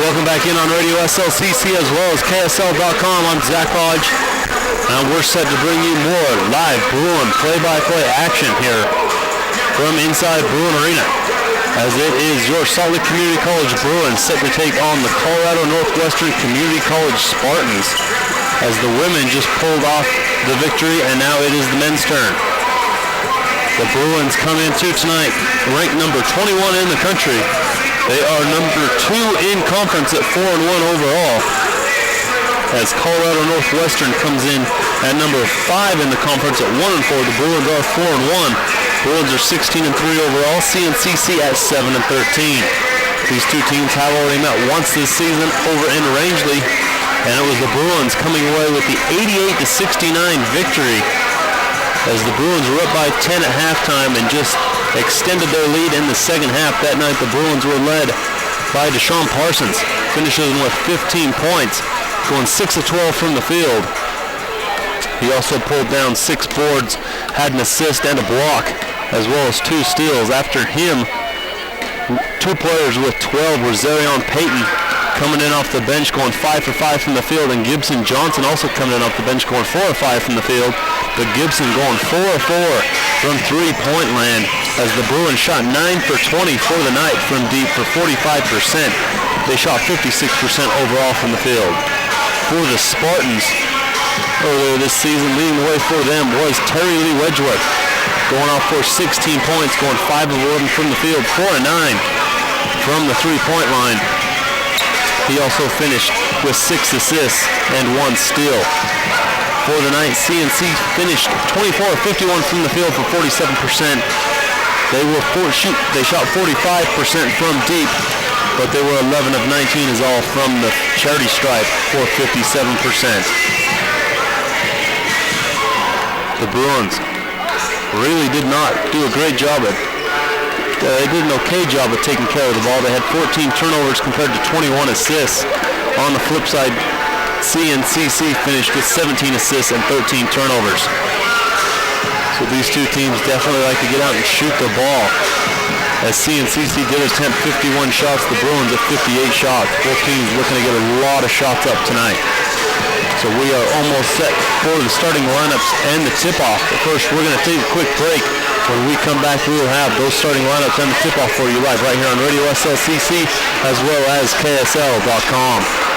Welcome back in on Radio SLCC as well as KSL.com. I'm Zach Hodge, and we're set to bring you more live Bruin play-by-play action here from inside Bruin Arena, as it is your Salt Lake Community College Bruins set to take on the Colorado Northwestern Community College Spartans, as the women just pulled off the victory, and now it is the men's turn. The Bruins come into tonight ranked number 21 in the country. They are number 2 in conference at 4-1 overall, as Colorado Northwestern comes in at number 5 in the conference at 1-4. The Bruins are 4-1. Bruins are 16-3 overall. CNCC at 7-13. These two teams have already met once this season over in Rangeley, and it was the Bruins coming away with the 88-69 victory, as the Bruins were up by 10 at halftime and just extended their lead in the second half. That night the Bruins were led by Deshaun Parsons, finishing with 15 points, going 6 of 12 from the field. He also pulled down 6 boards, had an assist and a block, as well as 2 steals. After him, 2 players with 12 were Zarion Payton, coming in off the bench, going 5 for 5 from the field, and Gibson Johnson also coming in off the bench, going 4 for 5 from the field. But Gibson going 4 for 4 from three-point land, as the Bruins shot 9 for 20 for the night from deep for 45%. They shot 56% overall from the field. For the Spartans, earlier this season, leading the way for them was Terry Lee Wedgeworth, going off for 16 points, going 5 of 11 from the field, 4 of 9 from the three-point line. He also finished with 6 assists and 1 steal. For the night, CNC finished 24 of 51 from the field for 47%. They shot 45% from deep, but they were 11 of 19 is all from the charity stripe for 57%. The Bruins really did not do a great job at they did an okay job of taking care of the ball. They had 14 turnovers compared to 21 assists. On the flip side, CNCC finished with 17 assists and 13 turnovers. So these two teams definitely like to get out and shoot the ball, as CNCC did attempt 51 shots, the Bruins at 58 shots. Both teams looking to get a lot of shots up tonight. So we are almost set for the starting lineups and the tip-off. But first, we're going to take a quick break. When we come back, we will have those starting lineups and the tip-off for you live right here on Radio SLCC as well as KSL.com.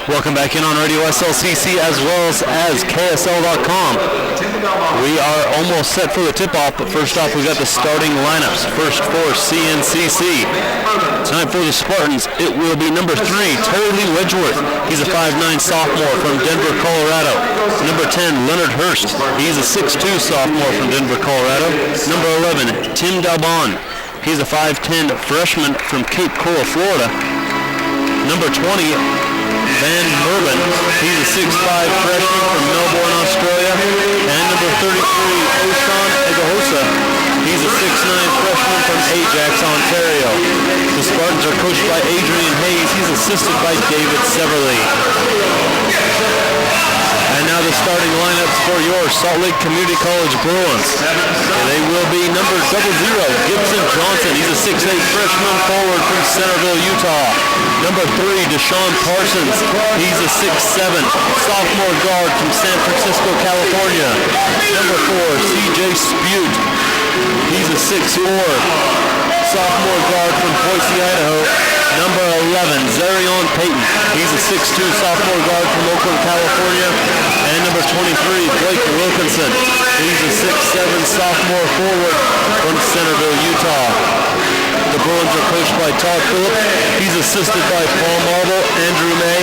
Welcome back in on Radio SLCC as well as KSL.com. We are almost set for the tip-off, but first off we got the starting lineups. First for CNCC. Tonight for the Spartans, it will be number 3, Terry Lee Wedgeworth. He's a 5'9 sophomore from Denver, Colorado. Number 10, Leonard Hurst. He's a 6'2 sophomore from Denver, Colorado. Number 11, Tim Dalbon. He's a 5'10 freshman from Cape Coral, Florida. Number 20, Van Merben. He's a 6'5 freshman from Melbourne, Australia. And number 33, Oshan Egahosa. He's a 6'9 freshman from Ajax, Ontario. The Spartans are coached by Adrian Hayes. He's assisted by David Severly. And now the starting lineups for your Salt Lake Community College Bruins. And they will be number 00, Gibson Johnson. He's a 6'8 freshman forward from Centerville, Utah. Number 3, Deshaun Parsons. He's a 6'7 sophomore guard from San Francisco, California. Number 4, CJ Spute. He's a 6'4 sophomore guard from Boise, Idaho. Number 11, Zarion Payton. He's a 6'2 sophomore guard from Oakland, California. And number 23, Blake Wilkinson. He's a 6'7 sophomore forward from Centerville, Utah. The Bruins are coached by Todd Phillips. He's assisted by Paul Marble, Andrew May,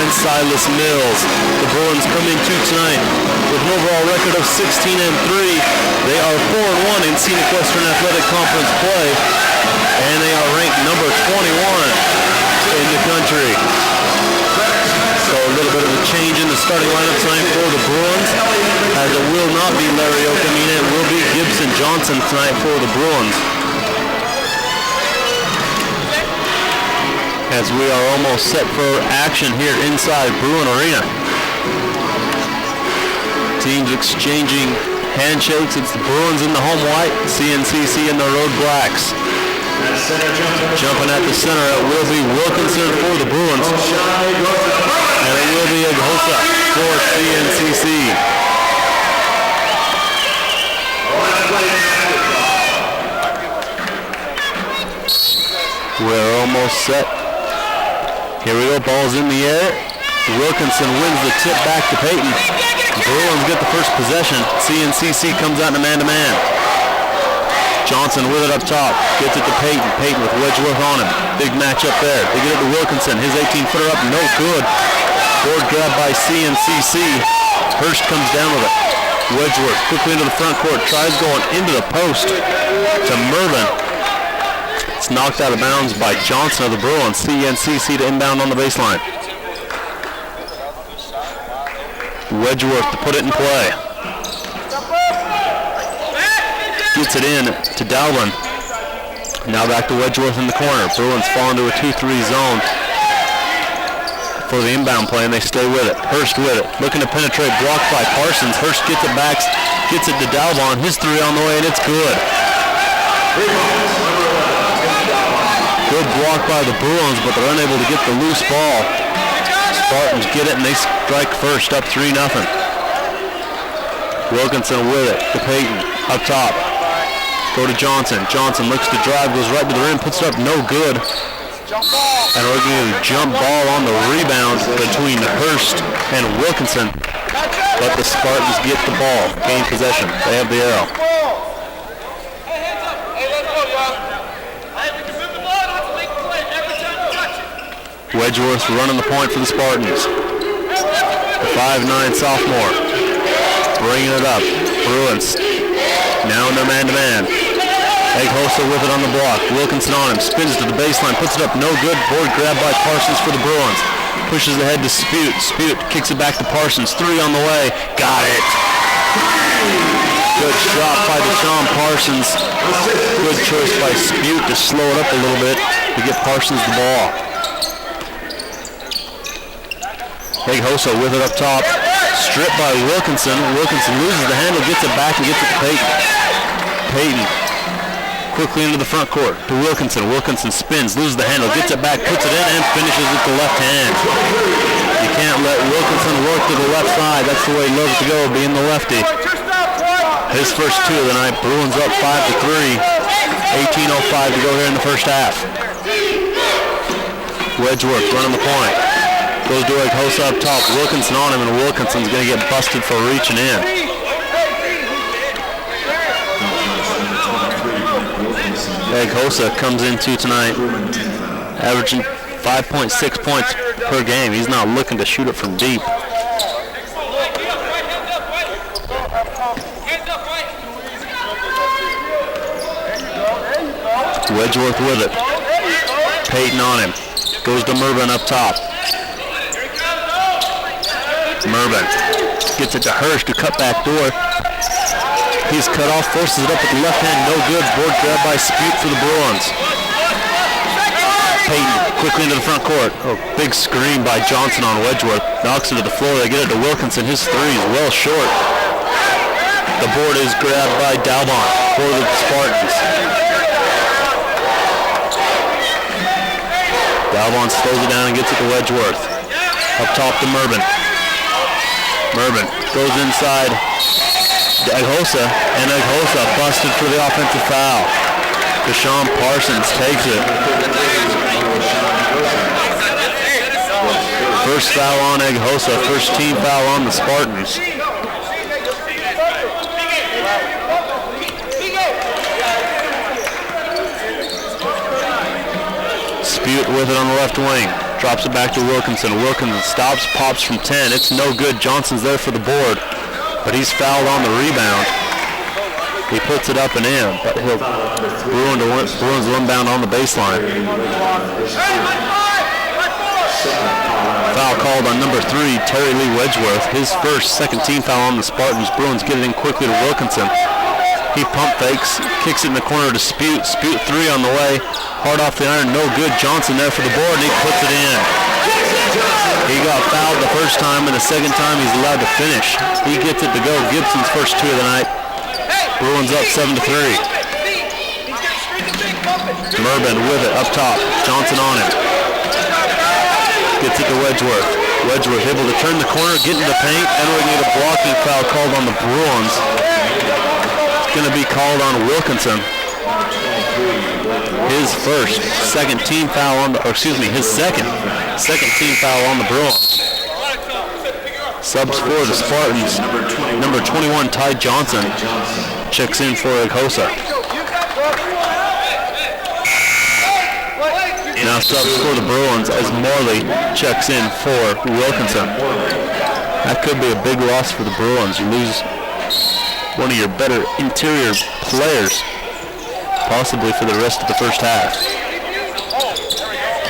and Silas Mills. The Bruins come into tonight with an overall record of 16-3. They are 4-1 in Scenic Western Athletic Conference play, and they are ranked number 21 in the country. So a little bit of a change in the starting lineup tonight for the Bruins, as it will not be Larry Okamina. It will be Gibson Johnson tonight for the Bruins. As we are almost set for action here inside Bruin Arena. Teams exchanging handshakes. It's the Bruins in the home white, CNCC in the road blacks. Jumping at the center, it will be Wilkinson for the Bruins. And it will be Egahosa for CNCC. We're almost set. Here we go, ball's in the air. Wilkinson wins the tip back to Payton. Bruins get the first possession. CNCC comes out in a man-to-man. Johnson with it up top. Gets it to Payton. Payton with Wedgeworth on him. Big match up there. They get it to Wilkinson. His 18-footer up, no good. Board grab by CNCC. Hurst comes down with it. Wedgeworth quickly into the front court. Tries going into the post to Mervin. It's knocked out of bounds by Johnson of the Bruins. CNCC to inbound on the baseline. Wedgeworth to put it in play. Gets it in to Dalvin. Now back to Wedgeworth in the corner. Bruins fall into a 2-3 zone for the inbound play, and they stay with it. Hurst with it. Looking to penetrate, blocked by Parsons. Hurst gets it back, gets it to Dalvin. His 3 on the way, and it's good. Good block by the Bruins, but they're unable to get the loose ball. Spartans get it, and they strike first, up 3-0. Wilkinson with it to Payton, up top. Go to Johnson. Johnson looks to drive, goes right to the rim, puts it up, no good. And we're going to jump ball on the rebound between Hurst and Wilkinson. But the Spartans get the ball, gain possession. They have the arrow. Wedgeworth running the point for the Spartans. The 5'9 sophomore. Bringing it up. Bruins. Now in their man-to-man. Egahosa with it on the block. Wilkinson on him. Spins to the baseline. Puts it up. No good. Board grab by Parsons for the Bruins. Pushes ahead to Spute. Spute kicks it back to Parsons. 3 on the way. Got it. Good shot by Deshaun Parsons. Good choice by Spute to slow it up a little bit to get Parsons the ball. Egahosa with it up top. Stripped by Wilkinson. Wilkinson loses the handle, gets it back, and gets it to Payton. Payton quickly into the front court to Wilkinson. Wilkinson spins, loses the handle, gets it back, puts it in, and finishes with the left hand. You can't let Wilkinson work to the left side. That's the way he loves to go, being the lefty. His first 2 of the night. Bruins up 5-3. 18:05 to go here in the first half. Wedgeworth running the point. Goes to Eghosa up top. Wilkinson on him, and Wilkinson's going to get busted for reaching in. Eghosa comes into tonight averaging 5.6 points per game. He's not looking to shoot it from deep. Wedgeworth with it. Payton on him. Goes to Mervin up top. Mervin gets it to Hurst to cut back door. He's cut off, forces it up with the left hand, no good. Board grab by Spute for the Bruins. Payton quickly into the front court. Oh, big screen by Johnson on Wedgeworth. Knocks it to the floor. They get it to Wilkinson. His three is well short. The board is grabbed by Dalbon for the Spartans. Dalbon slows it down and gets it to Wedgeworth. Up top to Mervin. Mervin goes inside Eghosa, and Eghosa busted for the offensive foul. Deshaun Parsons takes it. First foul on Eghosa, first team foul on the Spartans. Spute with it on the left wing. Drops it back to Wilkinson. Wilkinson stops, pops from 10. It's no good. Johnson's there for the board, but he's fouled on the rebound. He puts it up and in, but Bruins will inbound on the baseline. Foul called on number 3, Terry Lee Wedgeworth. His first second team foul on the Spartans. Bruins get it in quickly to Wilkinson. He pump fakes, kicks it in the corner to Spute. Spute 3 on the way. Hard off the iron, no good. Johnson there for the board, and he puts it in. He got fouled the first time, and the second time he's allowed to finish. He gets it to go. Gibson's first 2 of the night. Bruins up 7-3. Mervin with it up top. Johnson on him. Gets it to Wedgeworth. Wedgeworth able to turn the corner, get into the paint, and we're going to get a blocking foul called on the Bruins. It's going to be called on Wilkinson. His second team foul on the, his second team foul on the Bruins. Subs for the Spartans. Number 21, Ty Johnson, checks in for Eghosa. Now subs for the Bruins as Morley checks in for Wilkinson. That could be a big loss for the Bruins. You lose one of your better interior players, possibly for the rest of the first half.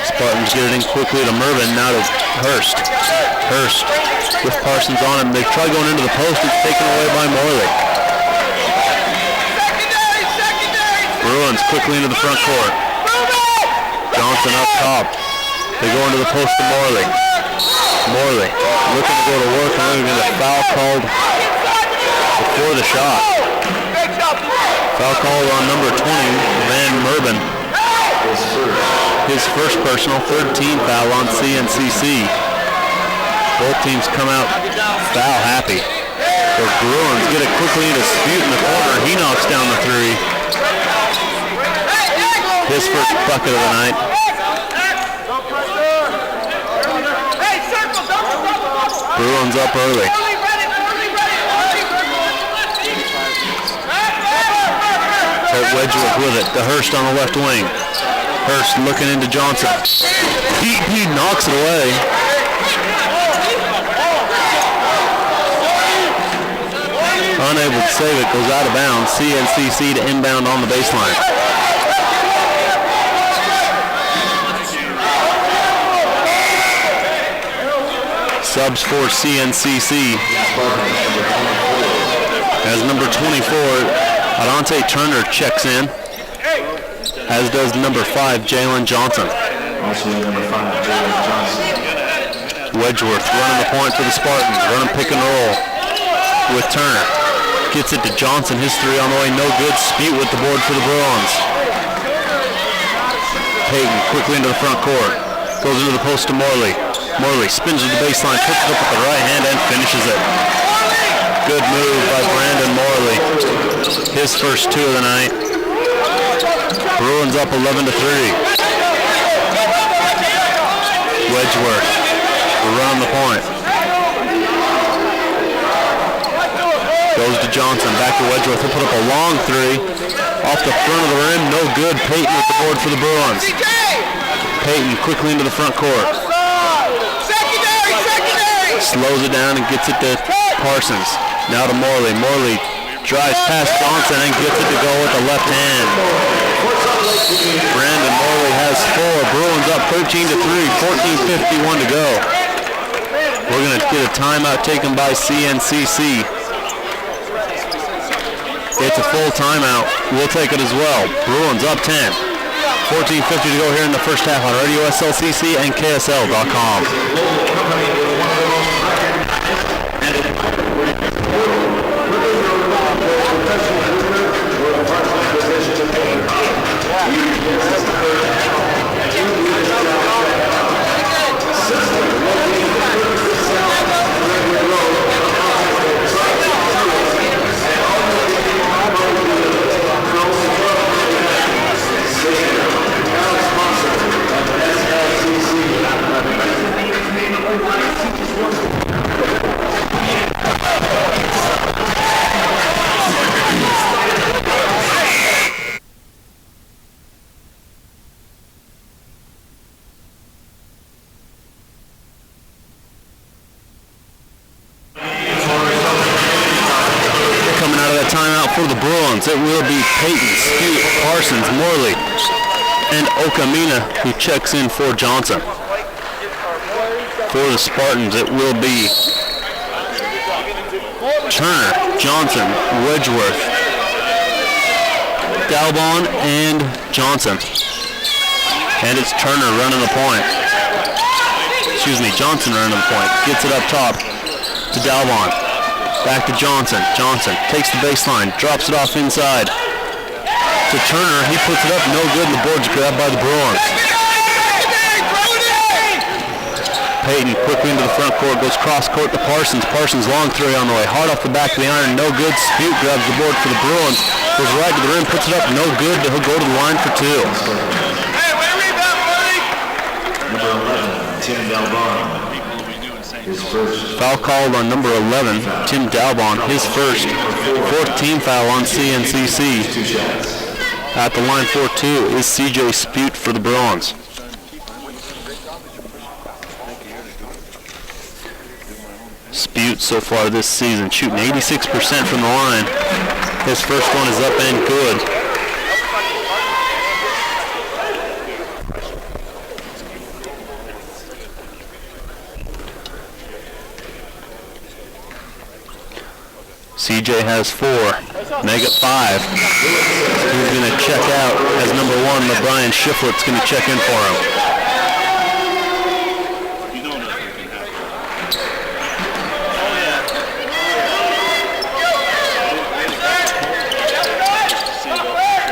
Spartans get it in quickly to Mervin, now to Hurst. Hurst with Parsons on him. They try going into the post. It's taken away by Morley. Bruins quickly into the front court. Johnson up top. They go into the post to Morley. Morley looking to go to work, and they're going to get a foul called before the shot. Foul called on number 20, Van Mervin. His first personal, third team foul on CNCC. Both teams come out foul happy. The Bruins get it quickly into Spute in the corner. He knocks down the 3. His first bucket of the night. Bruins up early. Wedgeworth with it. To Hurst on the left wing. Hurst looking into Johnson. He knocks it away. Unable to save it, goes out of bounds. CNCC to inbound on the baseline. Subs for CNCC. As number 24, Adante Turner checks in, as does number 5, Jalen Johnson. Wedgeworth running the point for the Spartans, running pick and roll with Turner. Gets it to Johnson, his 3 on the way, no good. Spute with the board for the Bruins. Payton quickly into the front court, goes into the post to Morley. Morley spins to the baseline, puts it up with the right hand and finishes it. Good move by Brandon Morley. His first 2 of the night. Bruins up 11-3. Wedgeworth run the point. Goes to Johnson, back to Wedgeworth. He'll put up a long three. Off the front of the rim, no good. Peyton with the board for the Bruins. Peyton quickly into the front court. Slows it down and gets it to Parsons. Now to Morley. Morley drives past Johnson and gets it to go with the left hand. Brandon Morley has 4. Bruins up 13-3, 14:51 to go. We're going to get a timeout taken by CNCC. It's a full timeout. We'll take it as well. Bruins up 10. 14:50 to go here in the first half on Radio SLCC and KSL.com. For the Bruins, it will be Peyton, Scoot, Parsons, Morley, and Okamina who checks in for Johnson. For the Spartans, it will be Turner, Johnson, Wedgeworth, Dalbon, and Johnson. And it's Turner running the point. Johnson running the point. Gets it up top to Dalbon. Back to Johnson. Johnson takes the baseline, drops it off inside to Turner. He puts it up, no good, and the board's grabbed by the Bruins. Peyton quickly into the front court, goes cross court to Parsons. Parsons long three on the way, hard off the back of the iron, no good. Spute grabs the board for the Bruins, goes right to the rim, puts it up, no good. He'll go to the line for 2. Hey, way to rebound, buddy! Number 11, Tim Dalbon. Foul called on number 11, Tim Dalbon, his first. 4th team foul on CNCC. At the line for 2 is CJ Spute for the Bruins. Spute so far this season shooting 86% from the line. His first one is up and good. CJ has 4, Meg at 5. He's going to check out as number 1. LeBrian Shiflett's going to check in for him.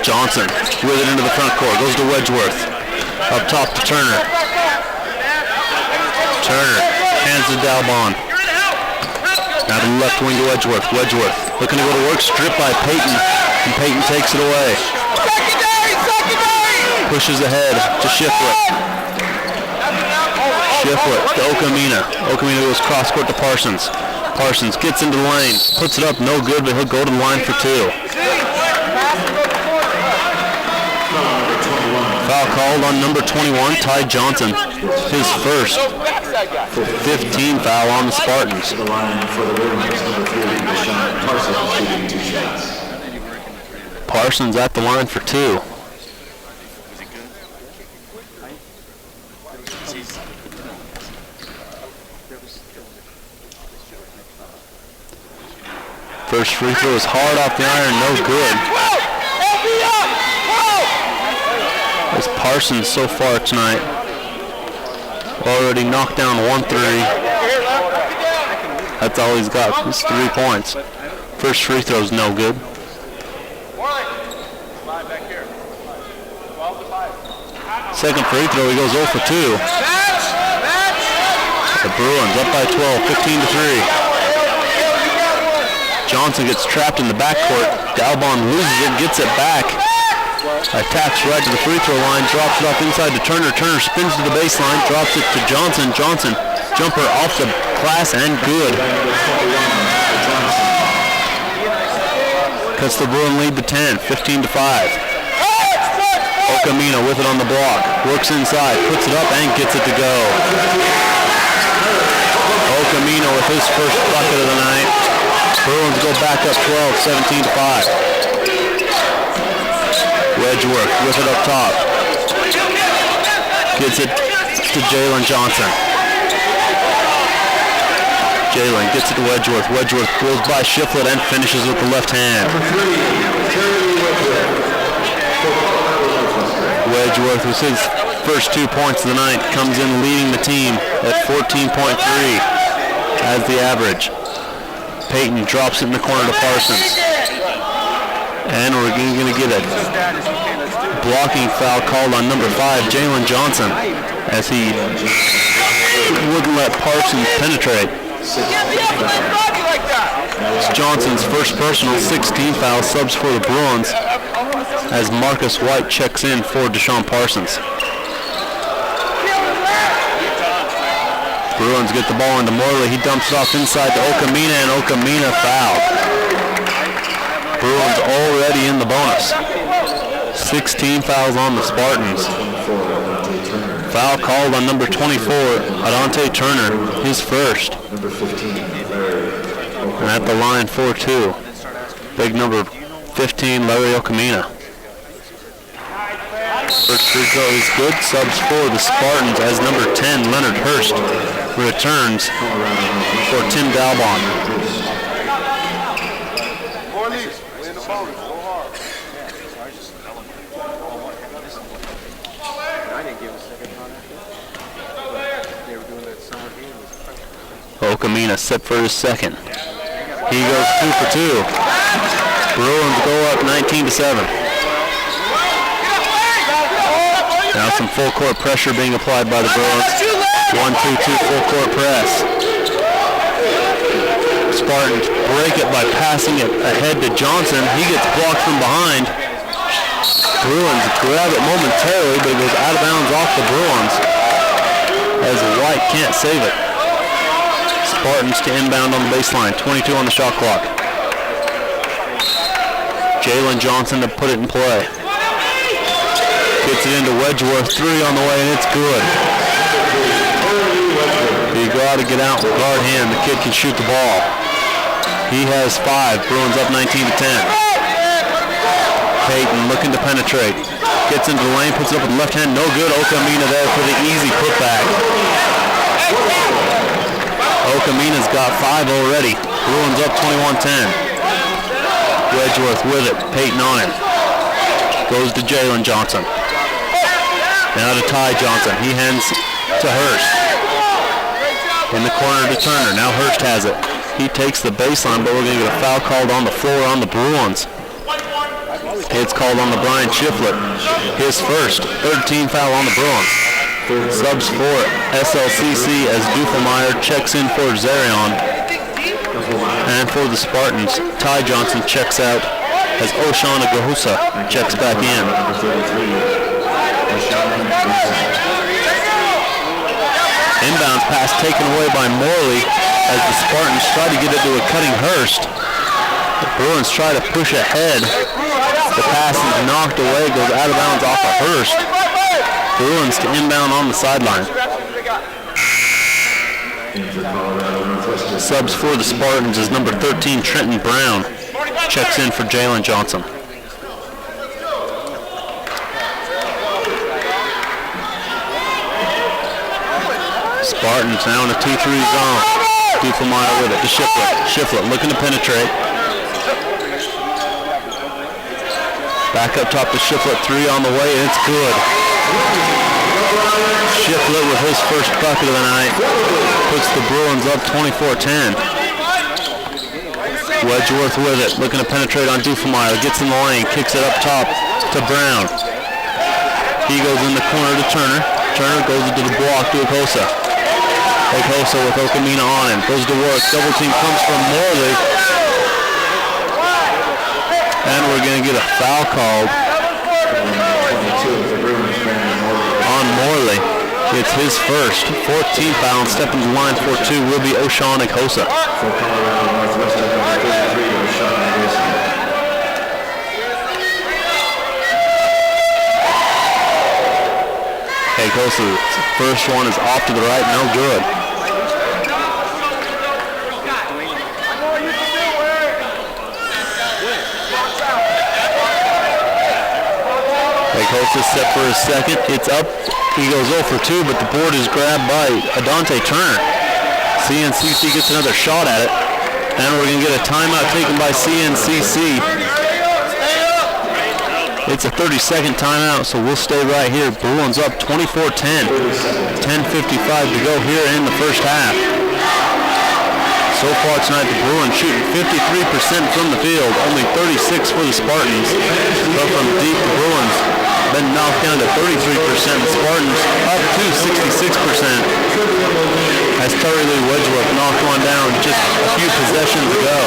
Johnson with it into the front court, goes to Wedgeworth. Up top to Turner. Turner hands to Dalbon. Now to the left wing to Wedgeworth. Wedgeworth looking to go to work, stripped by Peyton, and Peyton takes it away. Pushes ahead to Shiflett. Shiflett to Okamina. Okamina goes cross court to Parsons. Parsons gets into the lane, puts it up, no good, but he'll go to the line for 2. Foul called on number 21, Ty Johnson, his first. 15 foul on the Spartans. Parsons at the line for 2. First free throw is hard off the iron, no good. As Parsons so far tonight already knocked down 1 3. That's all he's got, is 3 points. First free throw is no good. Second free throw, he goes 0 for 2. The Bruins up by 12, 15-3. Johnson gets trapped in the backcourt. Dalbon loses it, gets it back. Attacks right to the free throw line, drops it off inside to Turner. Turner spins to the baseline, drops it to Johnson. Johnson Jumper off the glass and good. Cuts the Bruin lead to 10, 15-5. Okamina with it on the block. Works inside, puts it up and gets it to go. Okamina with his first bucket of the night. Bruins go back up 12, 17-5. Wedgeworth with it up top. Gets it to Jalen Johnson. Jalen gets it to Wedgeworth. Wedgeworth goes by Shiflett and finishes with the left hand. Wedgeworth with his first 2 points of the night comes in leading the team at 14.3 as the average. Peyton drops it in the corner to Parsons. And we're going to get a blocking foul called on number 5, Jalen Johnson, as he wouldn't let Parsons penetrate. It's Johnson's first personal 16 foul. Subs for the Bruins as Marcus White checks in for Deshaun Parsons. Bruins get the ball into Morley. He dumps it off inside to Okamina, and Okamina fouled. Bruins already in the bonus. 16 fouls on the Spartans. Foul called on number 24, Adante Turner, his first. And at the line, 4-2. Big number 15, Larry Okamina. First free throw is good. Subs for the Spartans as number 10, Leonard Hurst, returns for Tim Dalbon. Okamina set for his second. He goes 2 for 2. Bruins go up 19-7. Now some full court pressure being applied by the Bruins. 1-2-2 full court press. Spartans break it by passing it ahead to Johnson. He gets blocked from behind. Bruins grab it momentarily, but it goes out of bounds off the Bruins as White can't save it. Spartans to inbound on the baseline. 22 on the shot clock. Jalen Johnson to put it in play. Gets it into Wedgeworth. 3 on the way, and it's good. You got to get out and guard him. The kid can shoot the ball. He has 5. Bruins up 19-10. Peyton looking to penetrate. Gets into the lane, puts it up with the left hand. No good. Okamina there for the easy putback. Okamina's got 5 already. Bruins up 21-10. Wedgeworth with it. Peyton on him. Goes to Jalen Johnson. Now to Ty Johnson. He hands to Hurst. In the corner to Turner. Now Hurst has it. He takes the baseline, but we're going to get a foul called on the floor on the Bruins. It's called on the Brian Shiflett. His first. 3rd team foul on the Bruins. Subs for SLCC as Dufelmeyer checks in for Zarion. And for the Spartans, Ty Johnson checks out as Oshana Gahusa checks back in. Inbounds pass taken away by Morley as the Spartans try to get it to a cutting Hurst. The Bruins try to push ahead. The pass is knocked away, goes out of bounds off of Hurst. Bruins to inbound on the sideline. Subs for the Spartans is number 13, Trenton Brown. Checks in for Jalen Johnson. Spartans now in a 2-3 zone. Dufelmeyer with it to Shiflett. Shiflett looking to penetrate. Back up top to Shiflett. 3 on the way, and it's good. Shiflett with his first bucket of the night puts the Bruins up 24-10. Wedgeworth with it, looking to penetrate on Dufelmeyer. Gets in the lane, kicks it up top to Brown. He goes in the corner to Turner. Turner goes into the block to Okosa. Okosa with Okamina on him. Goes to work. Double team comes from Morley. And we're going to get a foul called on Morley. It's his first. 14th foul, and stepping to the line for 2 will be O'Shawn Akosa. For Colorado Northwestern, number 33, O'Shawn Akosa. Akosa's first one is off to the right, no good. Akosa set for his second. It's up. He goes 0 for 2, but the board is grabbed by Adante Turner. CNCC gets another shot at it, and we're going to get a timeout taken by CNCC. It's a 30-second timeout, so we'll stay right here. Bruins up 24-10. 10:55 to go here in the first half. So far tonight, the Bruins shooting 53% from the field, only 36 for the Spartans. But from deep, the Bruins been knocked down to 33%. The Spartans up to 66%. As Terry Lee Wedgeworth knocked one down just a few possessions ago.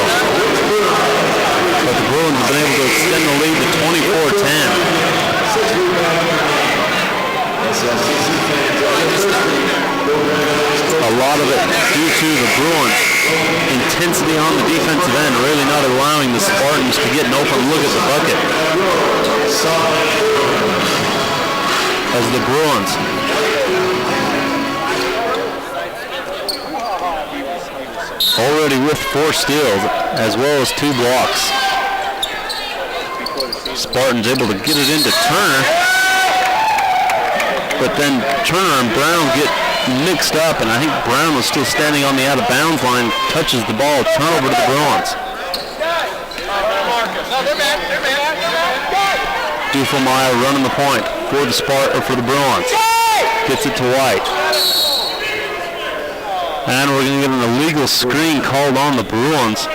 But the Bruins have been able to extend the lead to 24-10. A lot of it due to the Bruins' intensity on the defensive end, really not allowing the Spartans to get an open look at the bucket. As the Bruins already with 4 steals as well as 2 blocks. Spartans able to get it into Turner, but then Turner and Brown get mixed up, and I think Brown was still standing on the out-of-bounds line, touches the ball, turnover to the Bruins. Dufelmeyer running the point for the Bruins. Gets it to White. And we're going to get an illegal screen called on the Bruins.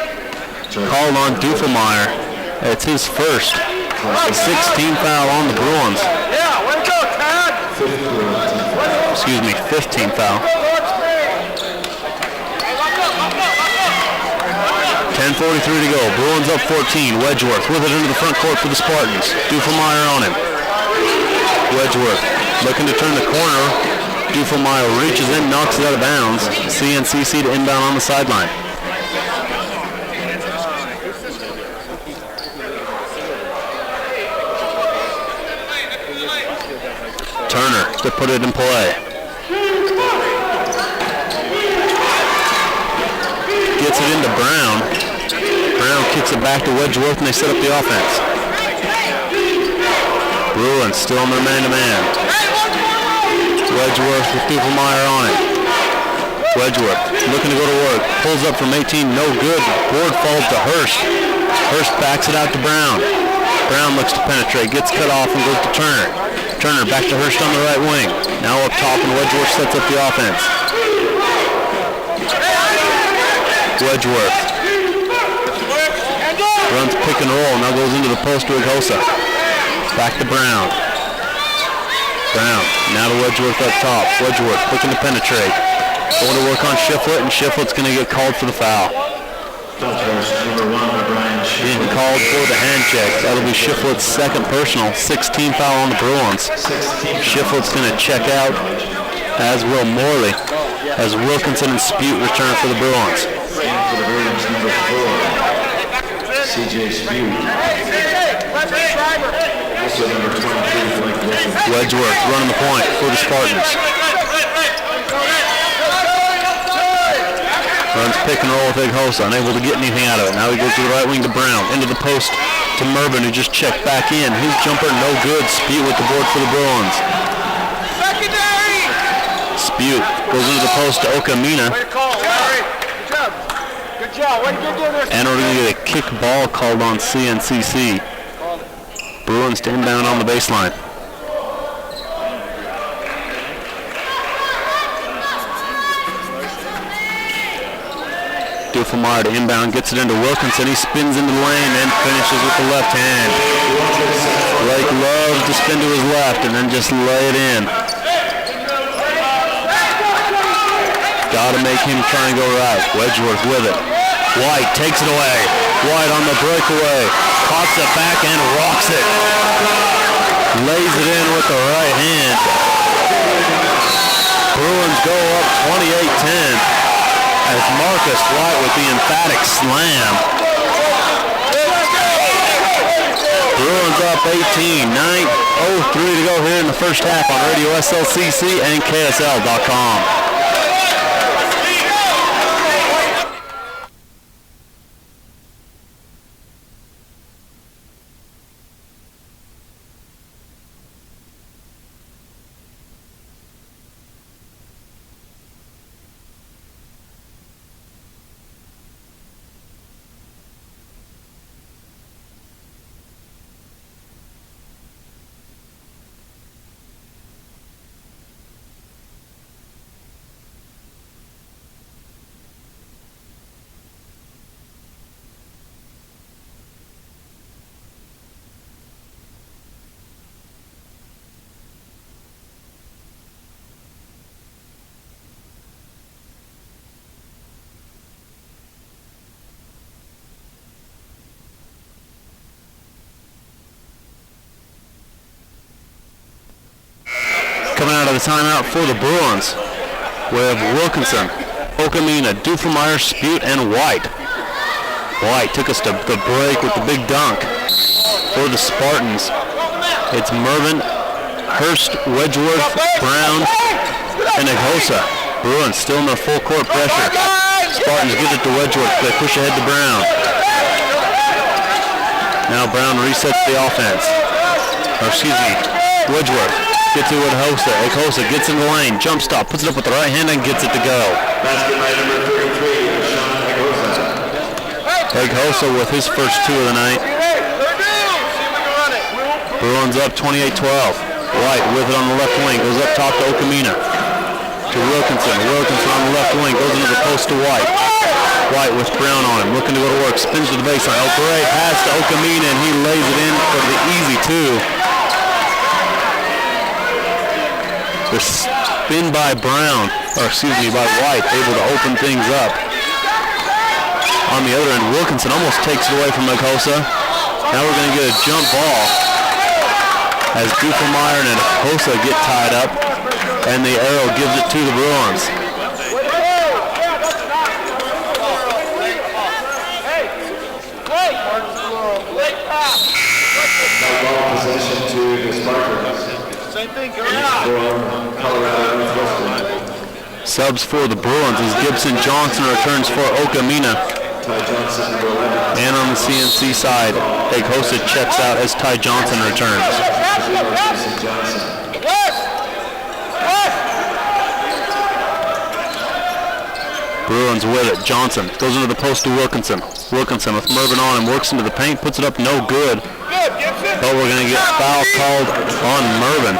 Called on Dufelmeyer. It's his first. 16th foul on the Bruins. Yeah, way to go, Tad! 15th foul. 10:43 to go. Bruins up 14. Wedgeworth with it into the front court for the Spartans. Dufelmeyer on him. Wedgeworth looking to turn the corner. Dufelmeyer reaches in, knocks it out of bounds. CNCC to inbound on the sideline. Turner to put it in play. Gets it into Brown. Brown kicks it back to Wedgeworth, and they set up the offense. Bruins still on their man-to-man. Wedgeworth with Dufelmeyer on it. Wedgeworth looking to go to work. Pulls up from 18, no good. Board falls to Hurst. Hurst backs it out to Brown. Brown looks to penetrate, gets cut off, and goes to Turner. Turner back to Hurst on the right wing. Now up top, and Wedgeworth sets up the offense. Wedgeworth runs pick and roll, now goes into the post to Akosa. Back to Brown. Brown, now to Wedgeworth up top. Wedgeworth looking to penetrate. Going to work on Shiflett, and Shiflett's going to get called for the foul. Being called for the hand check. That'll be Shiflett's second personal. 16th foul on the Bruins. Shiflett's going to check out, as will Morley, as Wilkinson and Spute return for the Bruins. For the Bruins, number 4, C.J. Spute. Also number 23, Blake Wilson. Wedgeworth running the point for the Spartans. Runs pick and roll with Akosa, unable to get anything out of it. Now he goes to the right wing to Brown, into the post to Mervin, who just checked back in. His jumper no good. Spute with the board for the Bruins. Spute goes into the post to Okamina. Good job. Way to get there. And we're going to get a kick ball called on CNCC. Bruins to inbound on the baseline. Dufelmeyer to inbound, gets it into Wilkinson. He spins into the lane and finishes with the left hand. Blake loves to spin to his left and then just lay it in. Got to make him try and go right. Wedgeworth with it. White takes it away. White on the breakaway. Pops it back and rocks it. Lays it in with the right hand. Bruins go up 28-10 as Marcus White with the emphatic slam. Bruins up 18, 9:03 to go here in the first half on Radio SLCC and KSL.com. Coming out of the timeout for the Bruins, we have Wilkinson, Okamina, Duffelmeyer, Spute, and White. White took us to the break with the big dunk for the Spartans. It's Mervin, Hurst, Wedgeworth, Brown, and Egosa. Bruins still in their full court pressure. Spartans get it to Wedgeworth. They push ahead to Brown. Now Brown resets the offense. Wedgeworth. Gets it with Egosa. Egosa gets in the lane, jump stop, puts it up with the right hand and gets it to go. Basket by number 33, Sean Egosa. Egosa with his first two of the night. Bruins up 28-12. White with it on the left wing, goes up top to Okamina. To Wilkinson. Wilkinson on the left wing, goes into the post to White. White with Brown on him, looking to go to work, spins to the baseline. Oh, great pass to Okamina, and he lays it in for the easy two. The spin by Brown, by White, able to open things up. On the other end, Wilkinson almost takes it away from Egosa. Now we're going to get a jump ball as Duffelmeyer and Egosa get tied up, and the arrow gives it to the Bruins. Ball possession to the Spartans. Same thing, For Colorado Northwestern. Subs for the Bruins as Gibson Johnson returns for Okamina. Ty Johnson, number 11. And on the CNC side, Egosa checks out as Ty Johnson returns. Bruins with it. Johnson goes into the post to Wilkinson. Wilkinson with Mervin on him, works into the paint, puts it up no good. But we're going to get foul called on Mervin.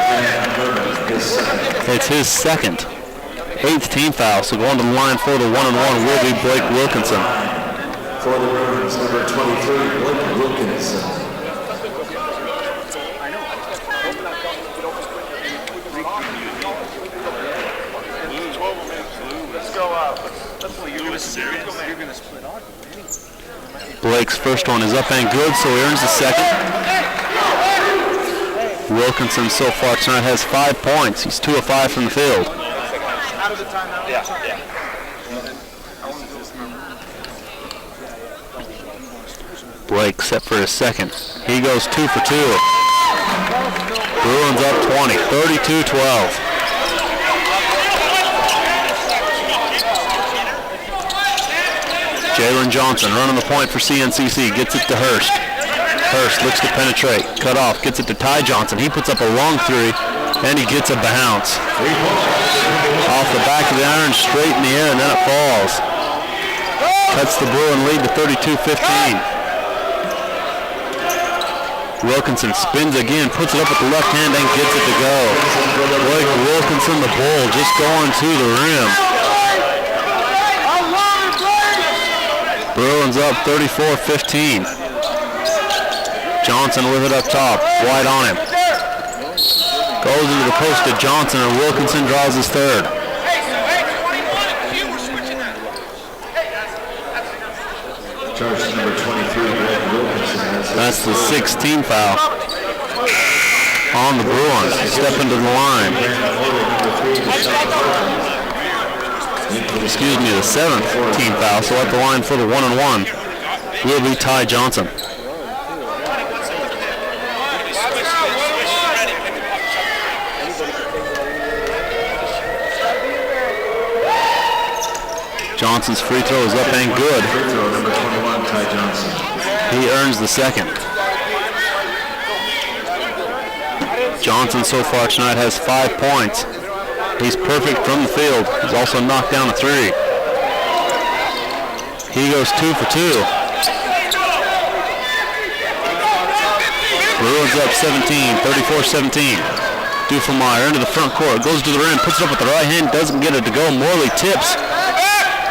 It's his second. 8th team foul, so going to the line for the 1-and-1 will be Blake Wilkinson. For the Bruins, number 23, Blake Wilkinson. Blake's first one is up and good, so he earns the second. Wilkinson so far tonight has 5 points. He's 2 of 5 from the field. Blake set for his second. He goes 2 for 2. Bruins up 20, 32-12. Jalen Johnson running the point for CNCC, gets it to Hurst. Hurst looks to penetrate, cut off, gets it to Ty Johnson. He puts up a long three, and he gets a bounce. Off the back of the iron, straight in the air, and then it falls. Cuts the Bruin lead to 32-15. Wilkinson spins again, puts it up with the left hand, and gets it to go. Blake Wilkinson, the bull, just going to the rim. Bruins up 34-15. Johnson with it up top. White on him. Goes into the post to Johnson, and Wilkinson draws his third. Charge number 23, Blake Wilkinson. That's the 16th foul on the Bruins. Stepping to the line. Excuse me, the 7th team foul. So at the line for the 1-on-1 will be Ty Johnson. Johnson's free throw is up and good. Free throw, number 21, Ty Johnson. He earns the second. Johnson so far tonight has 5 points. He's perfect from the field. He's also knocked down a 3. He goes 2 for 2. Bruins up 17, 34-17. Dufelmeyer into the front court, goes to the rim, puts it up with the right hand, doesn't get it to go. Morley tips.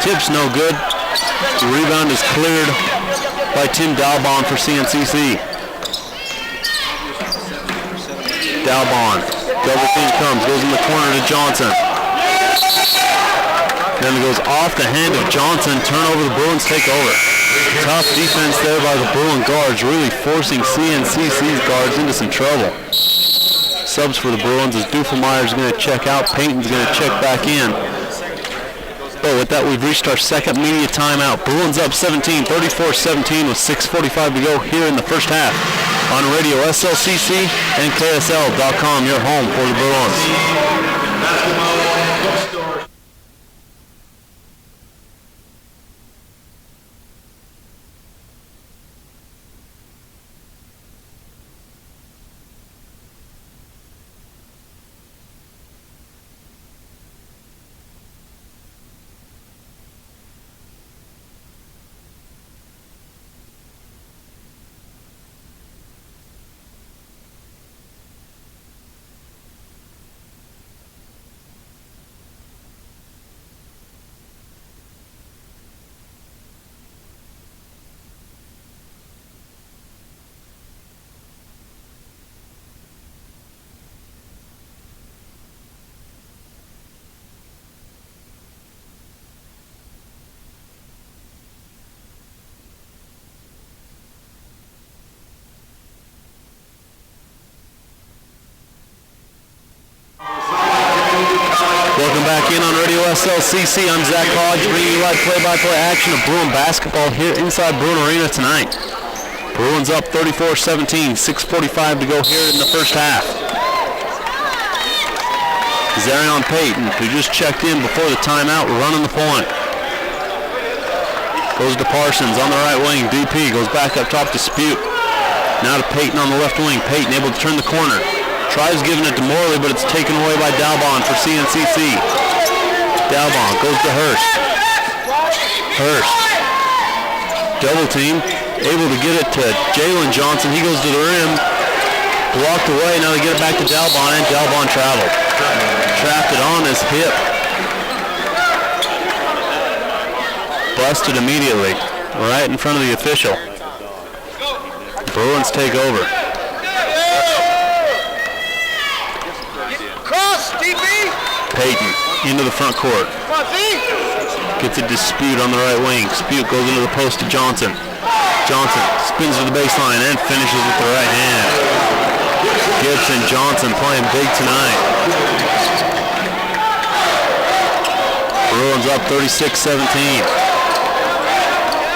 Tips no good. The rebound is cleared by Tim Dalbon for CNCC. Dalbon, double team comes, goes in the corner to Johnson. Then it goes off the hand of Johnson, turnover, the Bruins take over. Tough defense there by the Bruin guards, really forcing CNCC's guards into some trouble. Subs for the Bruins as Dufelmeyer's going to check out, Payton's going to check back in. So with that, we've reached our second media timeout. Bruins up 17, 34-17 with 6:45 to go here in the first half. On radio SLCC and KSL.com, your home for the Bruins. Welcome back in on Radio SLCC. I'm Zach Hodge, bringing you live play-by-play action of Bruin basketball here inside Bruin Arena tonight. Bruins up 34-17, 6:45 to go here in the first half. Zarion Payton, who just checked in before the timeout, running the point. Goes to Parsons on the right wing. DP goes back up top to Spute. Now to Payton on the left wing. Payton able to turn the corner. Tries giving it to Morley, but it's taken away by Dalbon for CNCC. Dalbon goes to Hurst. Hurst. Double team. Able to get it to Jalen Johnson. He goes to the rim. Blocked away. Now they get it back to Dalbon, and Dalbon traveled. Trapped it on his hip. Busted immediately. Right in front of the official. Bruins take over. Payton into the front court. Gets a dispute on the right wing. Spute goes into the post to Johnson. Johnson spins to the baseline and finishes with the right hand. Gibson Johnson playing big tonight. Bruins up 36-17.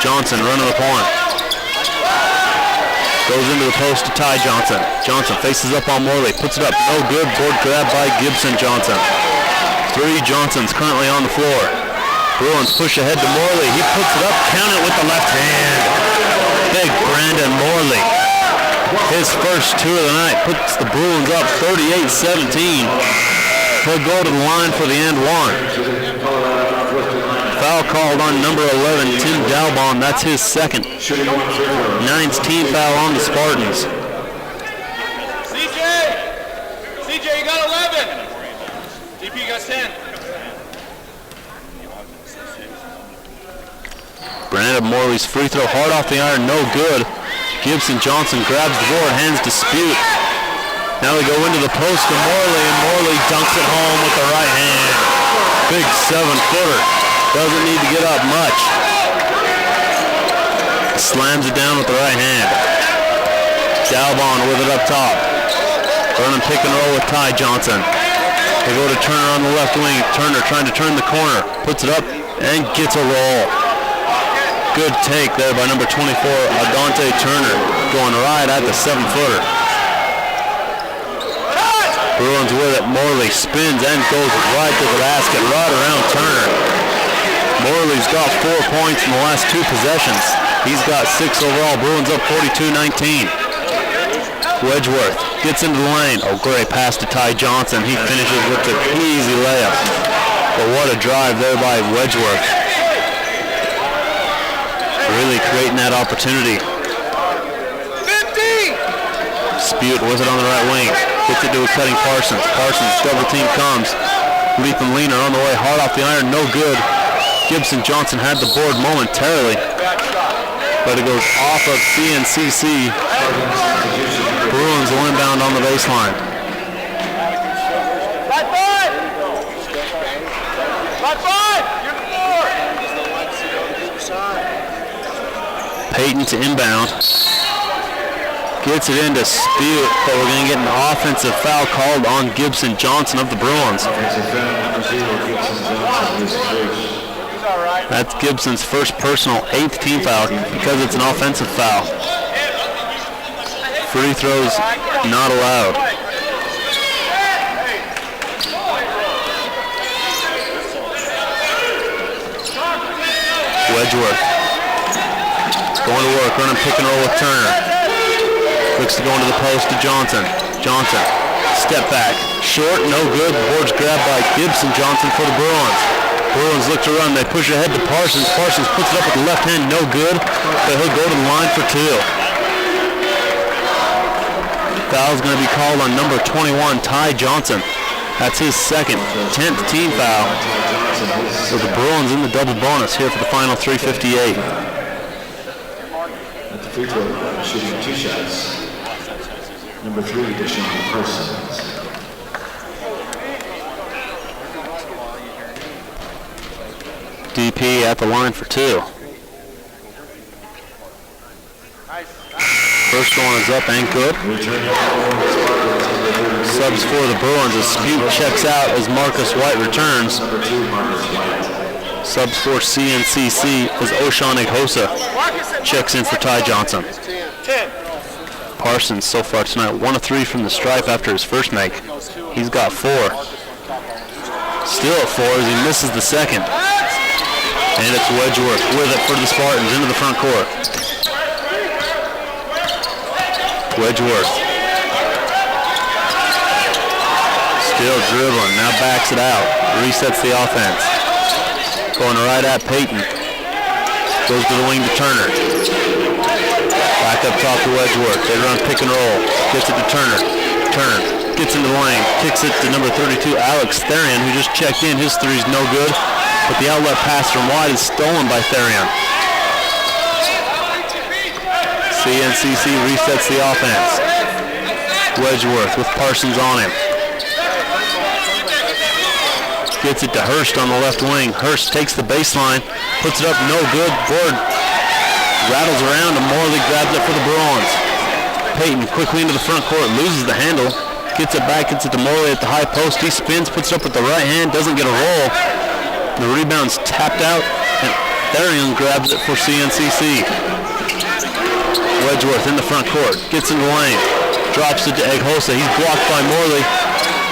Johnson running the point. Goes into the post to Ty Johnson. Johnson faces up on Morley. Puts it up. No good. Board grab by Gibson Johnson. 3 Johnsons currently on the floor. Bruins push ahead to Morley. He puts it up. Count it with the left hand. Big Brandon Morley. His first 2 of the night puts the Bruins up 38-17. He'll go to the line for the and one. Foul called on number 11, Tim Dalbon. That's his second. 9th team foul on the Spartans. CJ, you got 11. DP got 10. Brandon Morley's free throw hard off the iron, no good. Gibson Johnson grabs the board, hands Dispute. Now they go into the post to Morley, and Morley dunks it home with the right hand. Big 7-footer. Doesn't need to get up much. Slams it down with the right hand. Dalbon with it up top. Run and pick and roll with Ty Johnson. They go to Turner on the left wing. Turner trying to turn the corner. Puts it up and gets a roll. Good take there by number 24, Adante Turner. Going right at the 7-footer. Bruins with it. Morley spins and goes right to the basket, right around Turner. Morley's got 4 points in the last 2 possessions. He's got 6 overall. Bruins up 42-19. Wedgeworth gets into the lane. Oh, great pass to Ty Johnson. He finishes with an easy layup. But what a drive there by Wedgeworth. Really creating that opportunity. 50! Spute with it on the right wing. Gets it to a cutting Parsons. Parsons, double team comes. Leaping leaner on the way. Hard off the iron. No good. Gibson Johnson had the board momentarily. But it goes off of CNCC. Bruins will inbound on the baseline. Right 5! Right 5! You're the 4! Payton to inbound. Gets it into Spute, but we're going to get an offensive foul called on Gibson Johnson of the Bruins. That's Gibson's first personal 8th team foul because it's an offensive foul. Free throws not allowed. Wedgeworth going to work, running pick and roll with Turner. Looks to go into the post to Johnson. Johnson, step back, short, no good. Board's grabbed by Gibson Johnson for the Bruins. Bruins look to run, they push ahead to Parsons. Parsons puts it up with the left hand, no good, but he'll go to the line for 2. Foul's going to be called on number 21, Ty Johnson. That's his second, 10th team foul. So the Bruins in the double bonus here for the final 3:58. At the free throw line, shooting 2 shots. Number 3, Deshaun Parsons. DP at the line for 2. First one is up and good. Subs for the Bruins as Spute checks out as Marcus White returns. Subs for CNCC as Oshawn Ighosa checks in for Ty Johnson. Parsons so far tonight 1 of 3 from the stripe after his first make. He's got 4. Still at 4 as he misses the second. And it's Wedgeworth with it for the Spartans into the front court. Wedgeworth. Still dribbling, now backs it out. Resets the offense. Going right at Payton. Goes to the wing to Turner. Back up top to Wedgeworth. They run pick and roll. Gets it to Turner. Turner gets into the lane. Kicks it to number 32, Alex Therian, who just checked in. His three's no good. But the outlet pass from wide is stolen by Therian. CNCC resets the offense. Wedgeworth with Parsons on him. Gets it to Hurst on the left wing. Hurst takes the baseline, puts it up, no good. Board rattles around and Morley grabs it for the Bruins. Payton quickly into the front court, loses the handle, gets it back, gets it to Morley at the high post. He spins, puts it up with the right hand, doesn't get a roll. The rebound's tapped out, and Therian grabs it for CNCC. Wedgeworth in the front court, gets in the lane, drops it to Ighosa. He's blocked by Morley.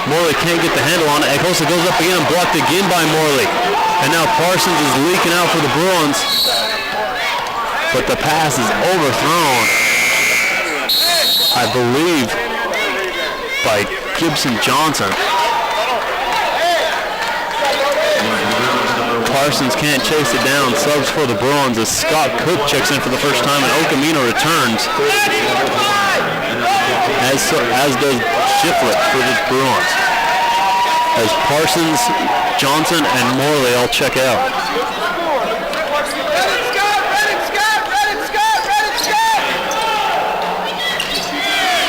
Morley can't get the handle on it. Ighosa goes up again and blocked again by Morley. And now Parsons is leaking out for the Bruins. But the pass is overthrown, I believe, by Gibson Johnson. Parsons can't chase it down. Subs for the Bruins as Scott Cook checks in for the first time and Okamino returns. As does Shiflett for the Bruins. As Parsons, Johnson, and Morley all check out.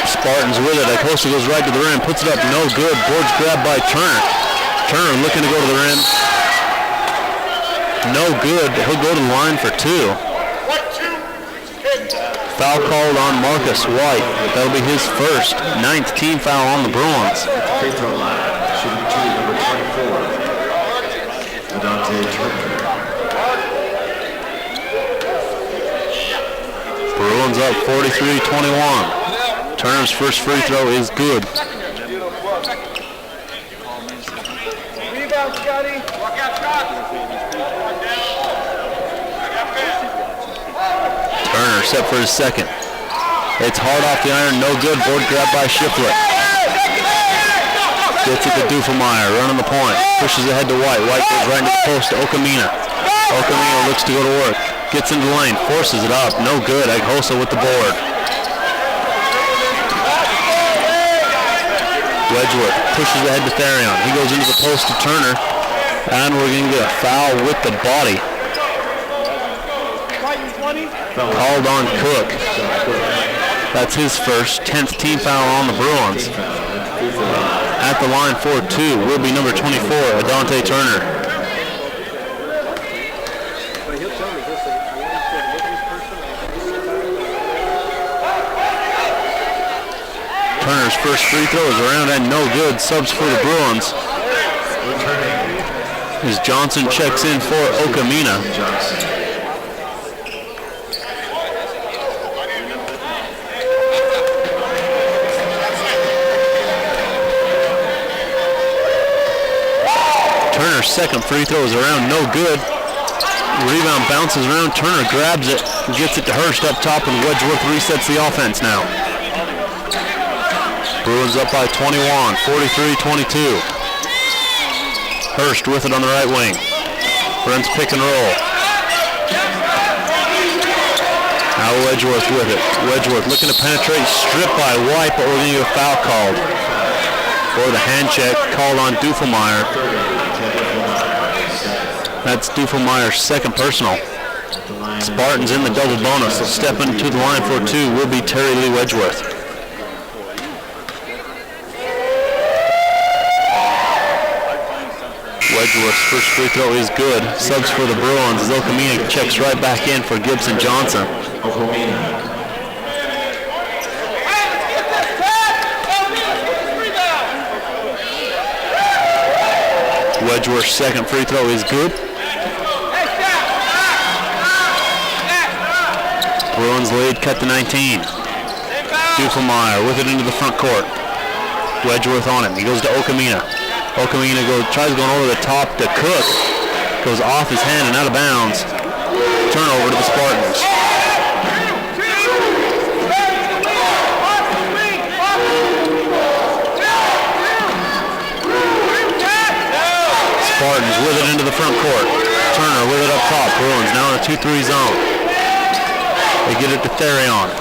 Spartans with it. Acosta goes right to the rim, puts it up, no good. Board's grabbed by Turner. Turner looking to go to the rim. No good. He'll go to the line for 2. Foul called on Marcus White. That'll be his first, 9th team foul on the Bruins. Free throw line, shooting 2, number 24. Adante Turner. Bruins up 43-21. Turner's first free throw is good. Rebound, Scotty. Walk out, Scott. Turner set for his second. It's hard off the iron, no good. Board grab by Shiflett. Gets it to Dufelmeyer, running the point. Pushes ahead to White. White goes right into the post to Okamina. Okamina looks to go to work. Gets into the lane, forces it up. No good. Eghosa with the board. Wedgeworth pushes ahead to Therion. He goes into the post to Turner. And we're going to get a foul with the body. Called on Cook. That's his first, 10th team foul on the Bruins. At the line for 2 will be number 24, Adante Turner. Turner's first free throw is around and no good. Subs for the Bruins. As Johnson checks in for Okamina. Turner's second free throw is around, no good. Rebound bounces around, Turner grabs it, gets it to Hurst up top, and Wedgeworth resets the offense now. Bruins up by 21, 43-22. Hurst with it on the right wing. Runs pick and roll. Now Wedgeworth with it. Wedgeworth looking to penetrate, stripped by White, but we're going to get a foul called. For the hand check called on Dufelmeyer. That's Dufelmeyer's second personal. Spartans in the double bonus. So stepping to the line for 2 will be Terry Lee Wedgeworth. Wedgeworth's first free throw is good. Subs for the Bruins. Okamina checks right back in for Gibson Johnson. Wedgeworth's second free throw is good. Bruins lead cut to 19. Dufelmeyer with it into the front court. Wedgeworth on him. He goes to Okamina. Okamina tries going over the top to Cook. Goes off his hand and out of bounds. Turnover to the Spartans. Spartans with it into the front court. Turner with it up top. Bruins now in a 2-3 zone. They get it to Therion.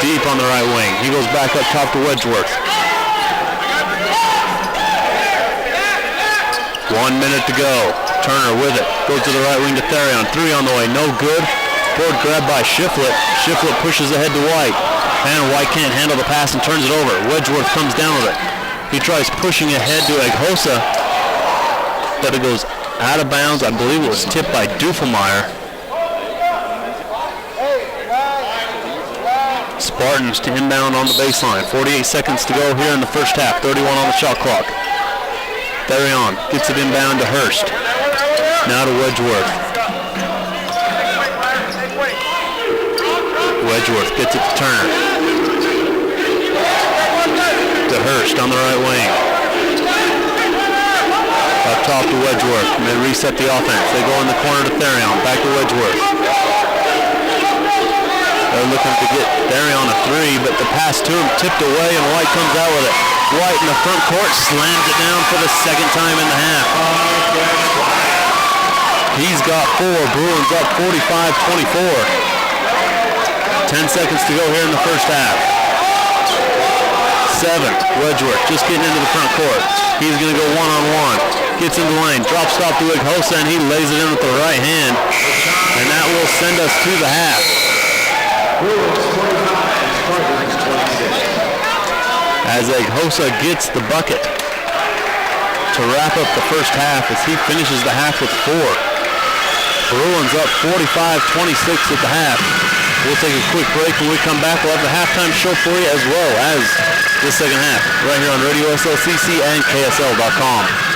Deep on the right wing. He goes back up top to Wedgeworth. 1 minute to go. Turner with it. Goes to the right wing to Therion. 3 on the way. No good. Board grabbed by Shiflett. Shiflett pushes ahead to White. And White can't handle the pass and turns it over. Wedgeworth comes down with it. He tries pushing ahead to Eghosa. But it goes out of bounds. I believe it was tipped by Dufelmeyer. Spartans to inbound on the baseline. 48 seconds to go here in the first half. 31 on the shot clock. Therion gets it inbound to Hurst. Now to Wedgeworth. Wedgeworth gets it to Turner. To Hurst on the right wing. Up top to Wedgeworth. And they reset the offense. They go in the corner to Therion. Back to Wedgeworth. They're looking to get Therion a 3, but the pass to him tipped away and White comes out with it. White in the front court slams it down for the second time in the half. He's got 4. Bruins up 45-24. 10 seconds to go here in the first half. 7. Wedgeworth just getting into the front court. He's going to go one-on-one. Gets in the lane. Drop stop to Eghosa and he lays it in with the right hand. And that will send us to the half. As Eghosa gets the bucket to wrap up the first half as he finishes the half with 4. Bruins up 45-26 at the half. We'll take a quick break. When we come back, we'll have the halftime show for you as well as the second half right here on Radio SLCC and KSL.com.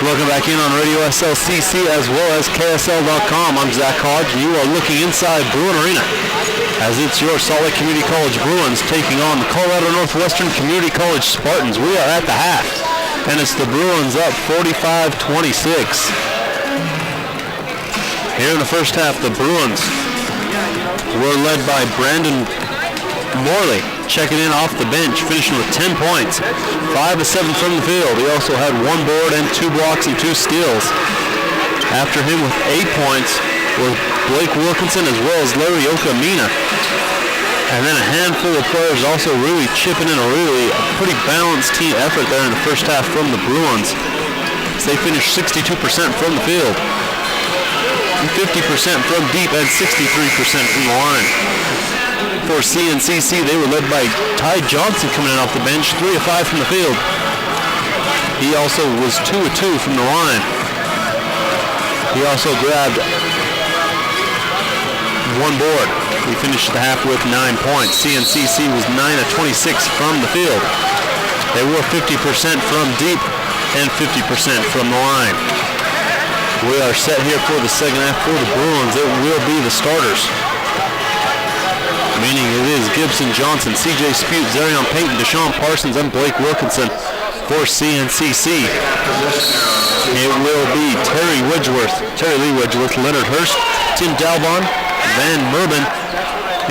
Welcome back in on Radio SLCC as well as KSL.com. I'm Zach Hodge, and you are looking inside Bruin Arena as it's your Salt Lake Community College Bruins taking on the Colorado Northwestern Community College Spartans. We are at the half, and it's the Bruins up 45-26. Here in the first half, the Bruins were led by Brandon Morley, checking in off the bench, finishing with 10 points, 5 of 7 from the field. He also had 1 board and 2 blocks and 2 steals. After him with 8 points was Blake Wilkinson as well as Larry Okamina. And then a handful of players also really chipping in a pretty balanced team effort there in the first half from the Bruins. They finished 62% from the field, 50% from deep, and 63% from the line. For CNCC, they were led by Ty Johnson coming in off the bench, 3 of 5 from the field. He also was 2 of 2 from the line. He also grabbed 1 board. He finished the half with 9 points. CNCC was 9 of 26 from the field. They were 50% from deep and 50% from the line. We are set here for the second half for the Bruins. It will be the starters, meaning it is Gibson Johnson, CJ Spute, Zarion Payton, Deshaun Parsons, and Blake Wilkinson for CNCC. It will be Terry Lee Wedgeworth, Leonard Hurst, Tim Dalbon, Van Merben,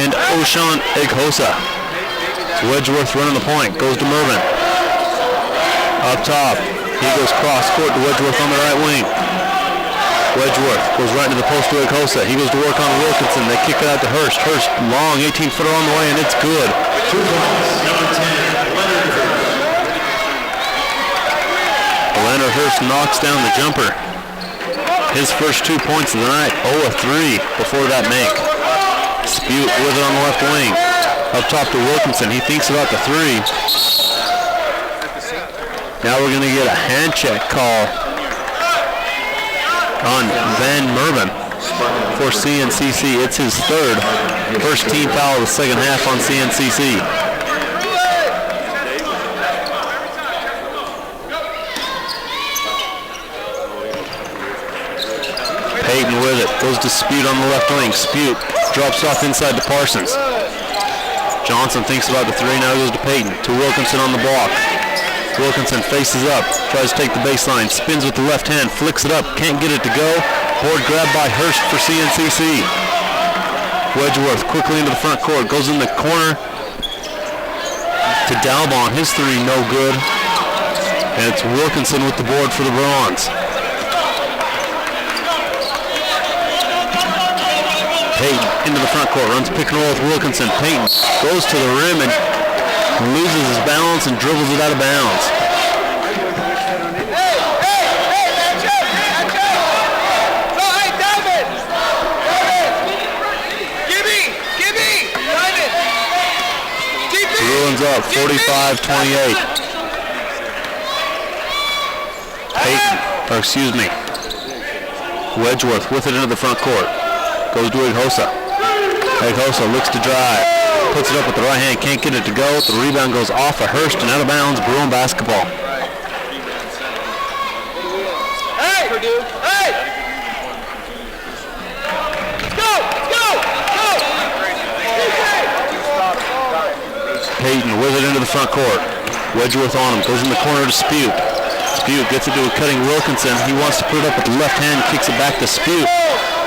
and Oshan Eghosa. Wedgeworth running the point, goes to Merben. Up top, he goes cross court to Wedgeworth on the right wing. Wedgeworth goes right into the post to Eghosa. He goes to work on Wilkinson. They kick it out to Hurst. Hurst, long 18-footer on the way, and it's good. 2 points, number 10, Leonard Hurst. Leonard Hurst knocks down the jumper. His first 2 points of the night, 0 of 3 before that make. Spute with it on the left wing. Up top to Wilkinson. He thinks about the 3. Now we're going to get a hand check call on Van Merben for CNCC. It's his first team foul of the second half on CNCC. Payton with it, goes to Spute on the left wing. Spute drops off inside to Parsons. Johnson thinks about the 3, now goes to Payton. To Wilkinson on the block. Wilkinson faces up, tries to take the baseline, spins with the left hand, flicks it up, can't get it to go. Board grabbed by Hurst for CNCC. Wedgeworth quickly into the front court, goes in the corner to Dalbon. His 3 no good. And it's Wilkinson with the board for the Bruins. Payton into the front court, runs pick and roll with Wilkinson. Payton goes to the rim and loses his balance and dribbles it out of bounds. Bruins up 45-28. Wedgeworth with it into the front court. Goes to Eghosa. Eghosa looks to drive. Puts it up with the right hand, can't get it to go. The rebound goes off of Hurst and out of bounds. Bruin basketball. Hey! Hey! Go! Payton with it into the front court. Wedgeworth on him, goes in the corner to Spute. Spute gets it to a cutting Wilkinson. He wants to put it up with the left hand, kicks it back to Spute.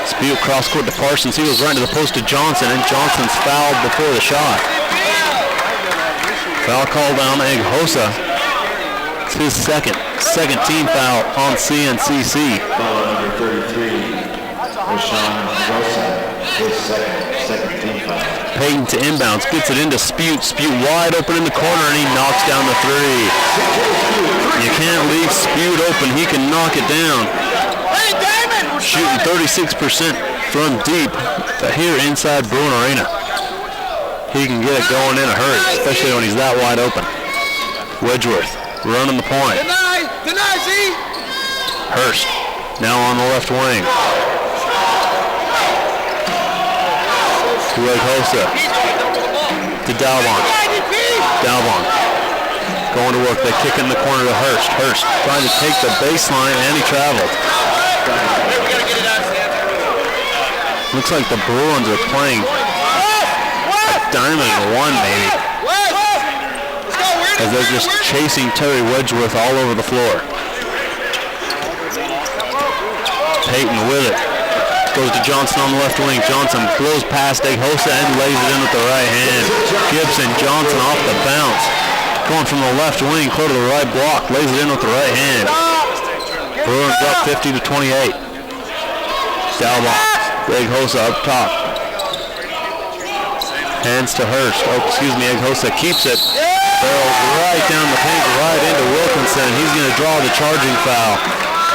Spute cross court to Parsons. He goes right into the post to Johnson, and Johnson's fouled before the shot. Foul called on Eghosa. It's his second team foul on CNCC. Foul number 33, Oshan Eghosa, his second team foul. Payton to inbounds, gets it into Spute. Spute wide open in the corner, and he knocks down the 3. You can't leave Spute open. He can knock it down. Shooting 36% from deep here inside Bruin Arena. He can get it going in a hurry, especially when he's that wide open. Wedgeworth running the point. Deny, Z! Hurst now on the left wing. To Eghosa. To Dalbon. Going to work. They kick it in the corner to Hurst. Hurst trying to take the baseline, and he traveled. Looks like the Bruins are playing a diamond one, maybe. As they're just chasing Terry Wedgeworth all over the floor. Payton with it. Goes to Johnson on the left wing. Johnson blows past Eghosa and lays it in with the right hand. Gibson, Johnson off the bounce. Going from the left wing, close to the right block. Lays it in with the right hand. Bruins up 50-28. Dalbach. Eghosa up top. Hands to Hurst. Oh, excuse me, Eghosa keeps it. Barrels right down the paint, right into Wilkinson. He's going to draw the charging foul.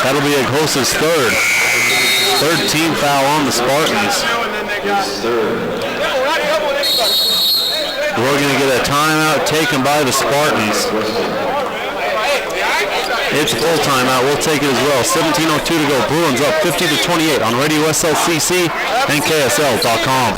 That'll be Eghosa's third. Third team foul on the Spartans. We're going to get a timeout taken by the Spartans. It's full timeout. We'll take it as well. 17:02 to go. Bruins up 50-28 on Radio SLCC and KSL.com.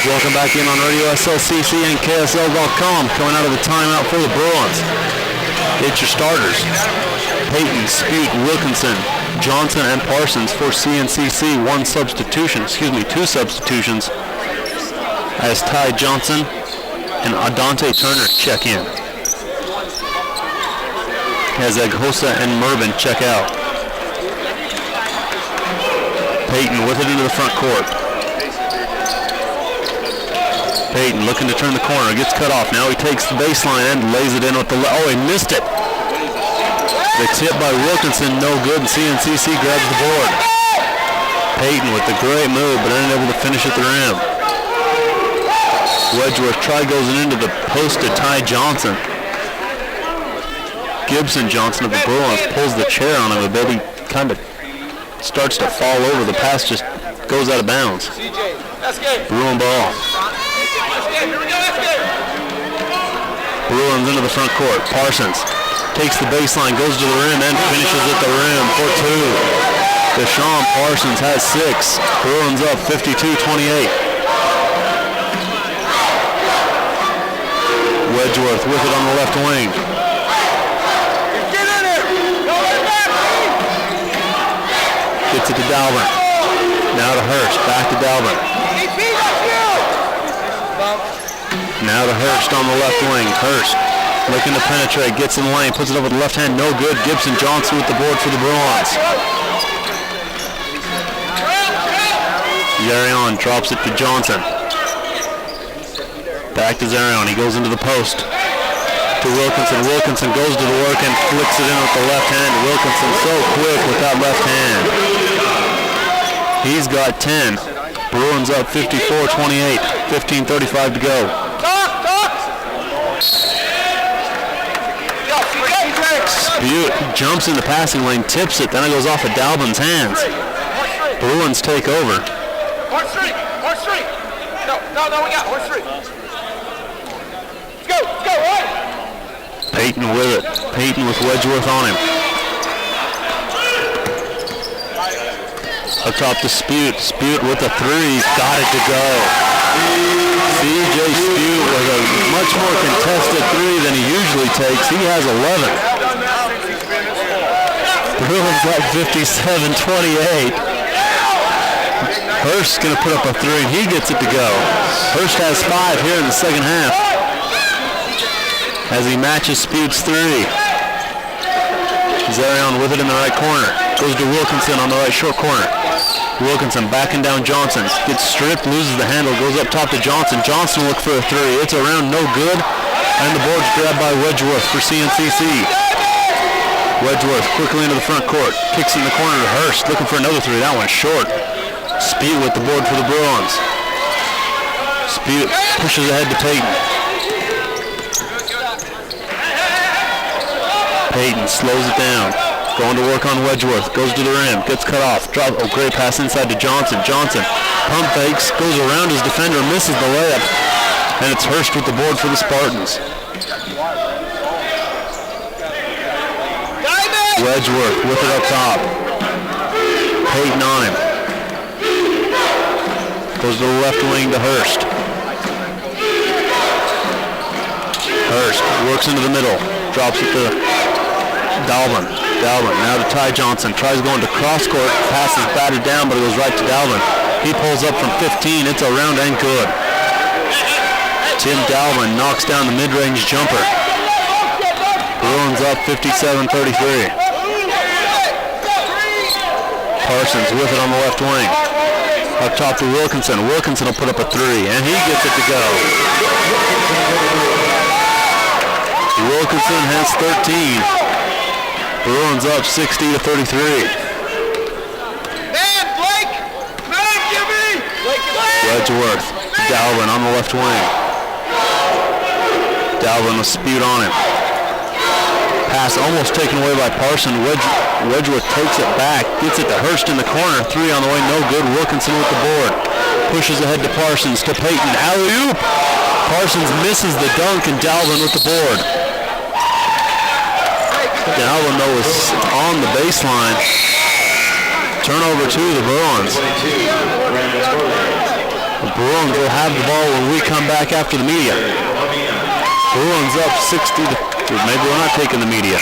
Welcome back in on Radio SLCC and KSL.com. Coming out of the timeout for the Bruins. It's your starters. Payton, Spute, Wilkinson, Johnson, and Parsons for CNCC. Two substitutions as Ty Johnson and Adante Turner check in. As Eghosa and Mervin check out. Payton with it into the front court. Payton looking to turn the corner, gets cut off. Now he takes the baseline and lays it in with the he missed it. The tip by Wilkinson, no good, and CNCC grabs the board. Payton with the great move, but unable to finish at the rim. Wedgeworth goes into the post to Ty Johnson. Gibson Johnson of the Bruins pulls the chair on him a bit. He kind of starts to fall over. The pass just goes out of bounds. Bruin ball. Bruins into the front court. Parsons takes the baseline, goes to the rim, and finishes at the rim for two. Deshaun Parsons has 6. Bruins up 52-28. Wedgeworth with it on the left wing. Gets it to Dalvin. Now to Hurst. Back to Dalvin. Now to Hurst on the left wing. Hurst looking to penetrate. Gets in the lane. Puts it up with the left hand. No good. Gibson Johnson with the board for the Bruins. Zarion drops it to Johnson. Back to Zarion. He goes into the post. To Wilkinson. Wilkinson goes to the work and flicks it in with the left hand. Wilkinson so quick with that left hand. He's got 10. Bruins up 54-28. 15:35 to go. Spute jumps in the passing lane, tips it, then it goes off of Dalvin's hands. Bruins take over. Horse three. No, we got horse three. Let's go, right? Payton with it. Payton with Wedgeworth on him. Up top to Spute. Spute with the 3. Got it to go. CJ Spute with a much more contested 3 than he usually takes. He has 11. Bruins up 57-28. Hurst's going to put up a 3, and he gets it to go. Hurst has 5 here in the second half as he matches Spute's 3. Zarion with it in the right corner. Goes to Wilkinson on the right short corner. Wilkinson backing down Johnson. Gets stripped, loses the handle, goes up top to Johnson. Johnson will look for a three. It's around, no good. And the board's grabbed by Wedgeworth for CNCC. Wedgeworth quickly into the front court. Kicks in the corner to Hurst, looking for another three. That one's short. Speed with the board for the Bruins. Speed pushes ahead to Payton. Payton slows it down. Going to work on Wedgeworth. Goes to the rim. Gets cut off. Drop. Oh, great pass inside to Johnson. Johnson pump fakes. Goes around his defender. Misses the layup. And it's Hurst with the board for the Spartans. Wedgeworth with it up top. Payton on him. Goes to the left wing to Hurst. Hurst works into the middle. Drops it to Dalvin. Dalvin now to Ty Johnson. Tries going to cross court. Pass is batted down, but it goes right to Dalvin. He pulls up from 15. It's around and good. Tim Dalvin knocks down the mid-range jumper. Bruins up 57-33. Parsons with it on the left wing. Up top to Wilkinson. Wilkinson will put up a three, and he gets it to go. Wilkinson has 13. Bruins up 60-33. Wedgeworth. Dalvin on the left wing. Dalvin with Speed on him. Pass almost taken away by Parson. Wedgeworth takes it back. Gets it to Hurst in the corner. Three on the way. No good. Wilkinson with the board. Pushes ahead to Parsons. To Payton. Alley-oop. Parsons misses the dunk, and Dalvin with the board. Dalvin, though, is on the baseline. Turnover to the Bruins. The Bruins will have the ball when we come back after the media. Bruins up 60 to... Maybe we're not taking the media.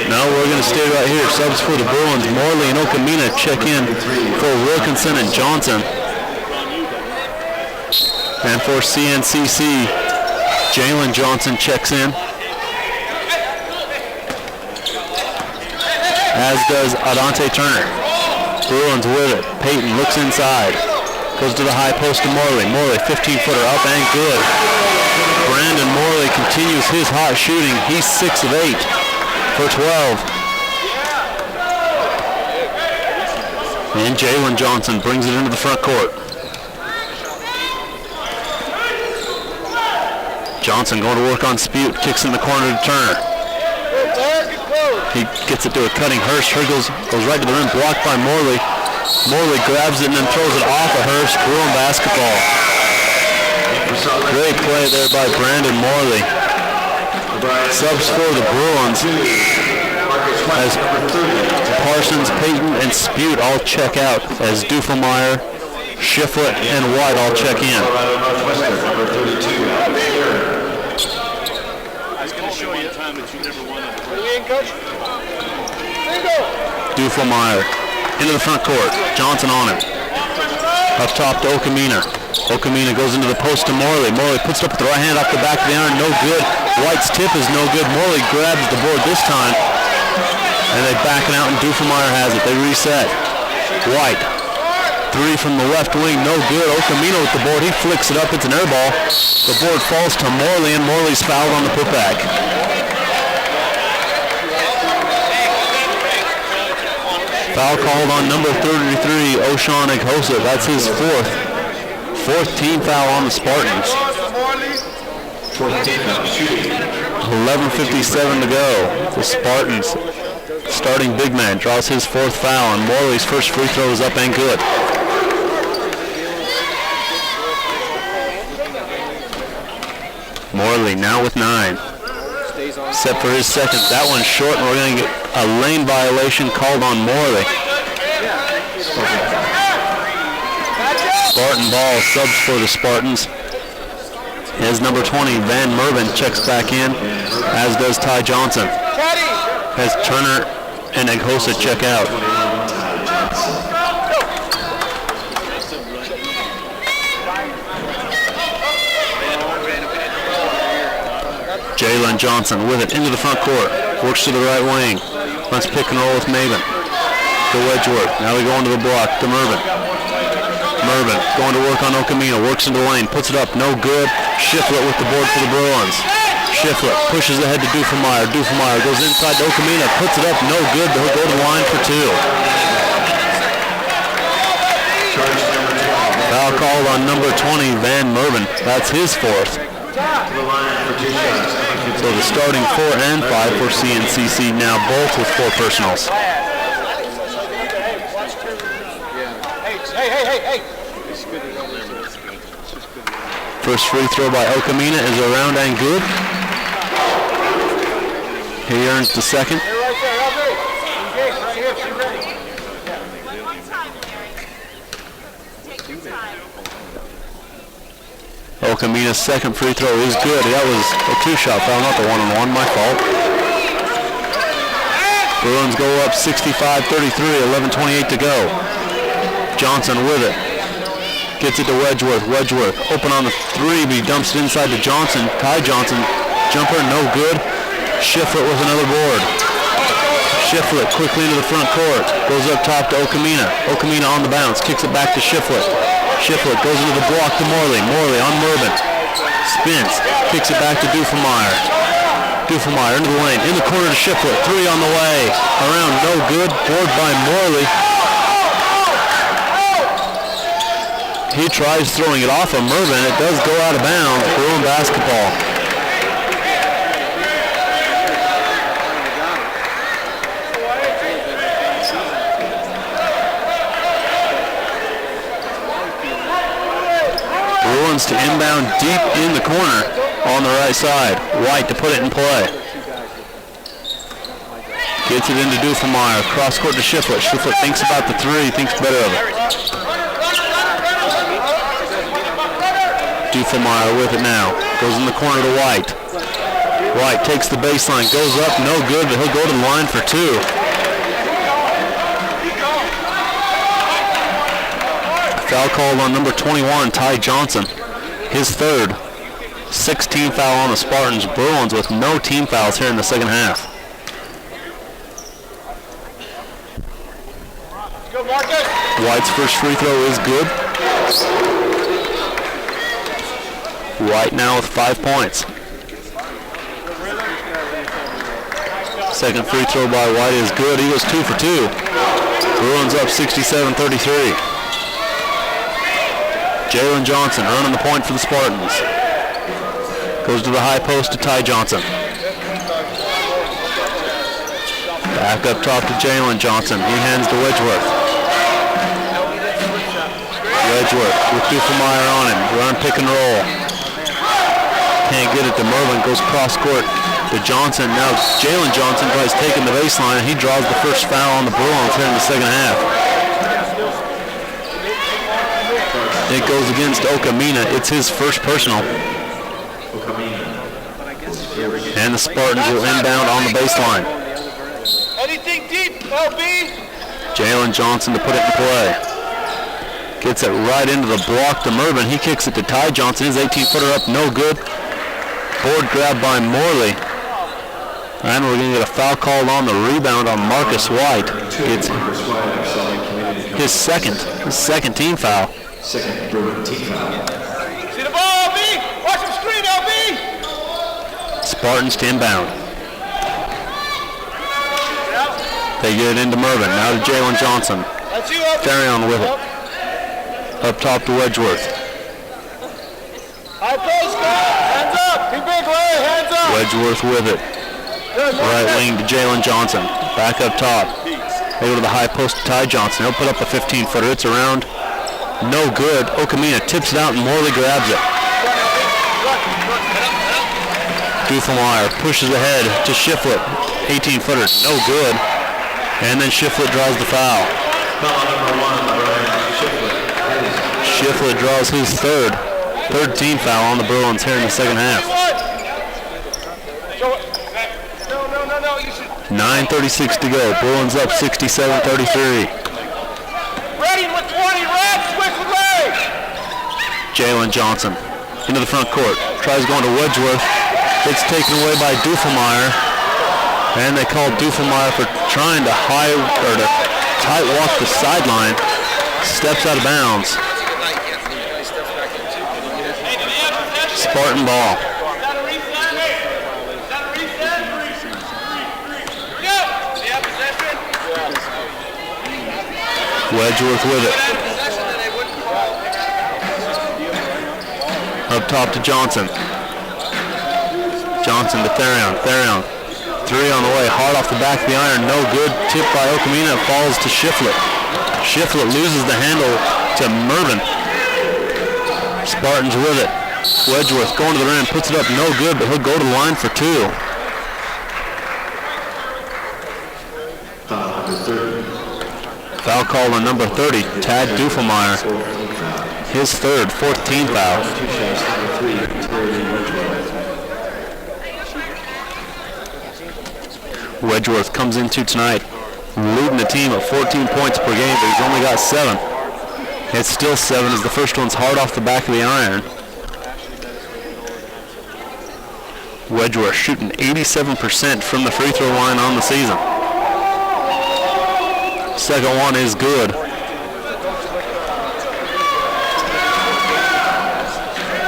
No, we're going to stay right here. Subs for the Bruins. Morley and Okamina check in for Wilkinson and Johnson. And for CNCC, Jalen Johnson checks in. As does Adante Turner. Bruins with it. Payton looks inside. Goes to the high post to Morley. Morley, 15-footer up and good. Brandon Morley continues his hot shooting. He's 6 of 8 for 12. And Jalen Johnson brings it into the front court. Johnson going to work on Speed. Kicks in the corner to Turner. He gets it to a cutting Hurst. Hurst goes right to the rim, blocked by Morley. Morley grabs it and then throws it off of Hurst. Bruin basketball. Great play there by Brandon Morley. Subs for the Bruins as Parsons, Payton, and Spute all check out as Duffelmeyer, Shiflett, and White all check in. Duffelmeyer into the front court. Johnson on him. Up top to Okamina. Okamina goes into the post to Morley. Morley puts it up with the right hand off the back of the iron. No good. White's tip is no good. Morley grabs the board this time. And they back it out, and Duffelmeyer has it. They reset. White. Three from the left wing. No good. Okamina with the board. He flicks it up. It's an air ball. The board falls to Morley, and Morley's fouled on the putback. Foul called on number 33, Oshawn Eghosa. That's his fourth team foul on the Spartans. 11:57 to go. The Spartans starting big man draws his fourth foul, and Morley's first free throw is up and good. Morley now with 9. Set for his second. That one's short, and we're going to get a lane violation called on Morley. Spartan ball, subs for the Spartans. As number 20, Van Mervin checks back in, as does Ty Johnson. As Turner and Eghosa check out. Jalen Johnson with it into the front court. Works to the right wing. Let's pick and roll with Maven. To Wedgeworth. Now they go into the block to Mervin. Mervin going to work on Okamina. Works into the lane. Puts it up. No good. Shiflett with the board for the Bruins. Shiflett pushes ahead to Dufemeyer. Dufemeyer goes inside to Okamina. Puts it up. No good. He'll go to the line for 2. Foul called on number 20, Van Mervin. That's his 4th. So the starting 4 and 5 for CNCC now both with 4 personals. Hey. First free throw by Okamina is around and good. He earns the second. Okamina's second free throw is good. That was a 2-shot foul, not the 1-on-1. My fault. Bruins go up 65-33, 11:28 to go. Johnson with it. Gets it to Wedgeworth. Wedgeworth open on the 3, but he dumps it inside to Johnson. Ty Johnson, jumper, no good. Shiflett with another board. Shiflett quickly into the front court. Goes up top to Okamina. Okamina on the bounce. Kicks it back to Shiflett. Shiflett goes into the block to Morley. Morley on Mervin. Spins. Kicks it back to Dufemeyer. Dufemeyer into the lane. In the corner to Shiflett. 3 on the way. Around, no good. Board by Morley. He tries throwing it off of Mervin. It does go out of bounds. Bruin basketball. Bruins to inbound deep in the corner on the right side. White to put it in play. Gets it into Dufemeyer. Cross court to Shiflett. Shiflett thinks about the 3. Thinks better of it. Dufemeyer with it now. Goes in the corner to White. White takes the baseline. Goes up. No good, but he'll go to the line for 2. Foul called on number 21, Ty Johnson. His 3rd. 16 foul on the Spartans. Bruins with no team fouls here in the second half. White's first free throw is good. White now with 5 points. Second free throw by White is good. He goes 2 for 2. Bruins up 67-33. Jalen Johnson running the point for the Spartans. Goes to the high post to Ty Johnson. Back up top to Jalen Johnson. He hands to Wedgeworth. Wedgeworth with Dufemeyer on him. Run pick and roll. Can't get it to Mervin. Goes cross court to Johnson. Now Jalen Johnson tries taking the baseline. He draws the first foul on the Bruins here in the second half. It goes against Okamina. It's his first personal. And the Spartans will inbound on the baseline. Anything deep, LB? Jalen Johnson to put it in play. Gets it right into the block to Mervin. He kicks it to Ty Johnson. His 18-footer up, no good. Board grab by Morley. And we're going to get a foul called on the rebound on Marcus White. It's his second team foul. Second Bruin team foul. See the ball, LB? Watch the screen, LB! Spartans to inbound. They get it into Mervin. Now to Jalen Johnson. That's you, LB. Farion with it. Up top to Wedgeworth. High post, hands up! Be big, Larry, hands up! Wedgeworth with it. Right wing to Jalen Johnson. Back up top. They go to the high post to Ty Johnson. He'll put up a 15-footer. It's around. No good. Okamina tips it out and Morley grabs it. Dufemeyer pushes ahead to Shiflett. 18-footer. No good. And then Shiflett draws the foul. Shiflett draws his third team foul on the Bruins here in the second half. 9:36 to go. Bruins up 67-33. Ready with 20 reps, switch with Larry! Jalen Johnson into the front court. Tries going to Wedgeworth. It's taken away by Duffelmeyer. And they call Duffelmeyer for trying to tight walk the sideline. Steps out of bounds. Spartan ball. Wedgeworth with it. Up top to Johnson. Johnson to Therion. Therion. Three on the way. Hard off the back of the iron. No good. Tipped by Okamina. It falls to Shiflett. Shiflett loses the handle to Mervin. Spartans with it. Wedgeworth going to the rim. Puts it up. No good, but he'll go to the line for two. Foul call on number 30, Tad Duffelmeyer. His third, 14th foul. Wedgeworth comes into tonight leading the team at 14 points per game, but he's only got 7. It's still 7 as the first one's hard off the back of the iron. Wedgeworth shooting 87% from the free throw line on the season. Second one is good.